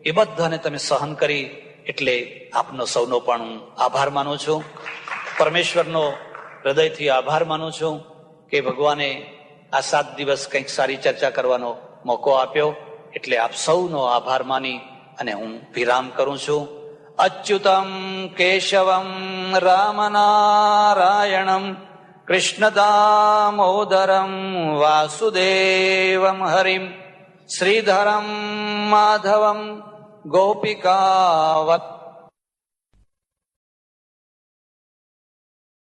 S1: એ બધાને તમે સહન કરી. એટલે આપનો સૌનો પણ હું આભાર માનું છું. પરમેશ્વરનો હૃદયથી આભાર માનું છું કે ભગવાને આ 7 દિવસ કંઈક સારી ચર્ચા કરવાનો મોકો આપ્યો. એટલે આપ સૌનો આભાર માની અને હું વિરામ કરું છું. અચ્યુતમ કેશવમ રામનારાયણમ કૃષ્ણદામોદરમ વાસુદેવમ હરિમ શ્રીધરમ માધવમ ગોપિકાવત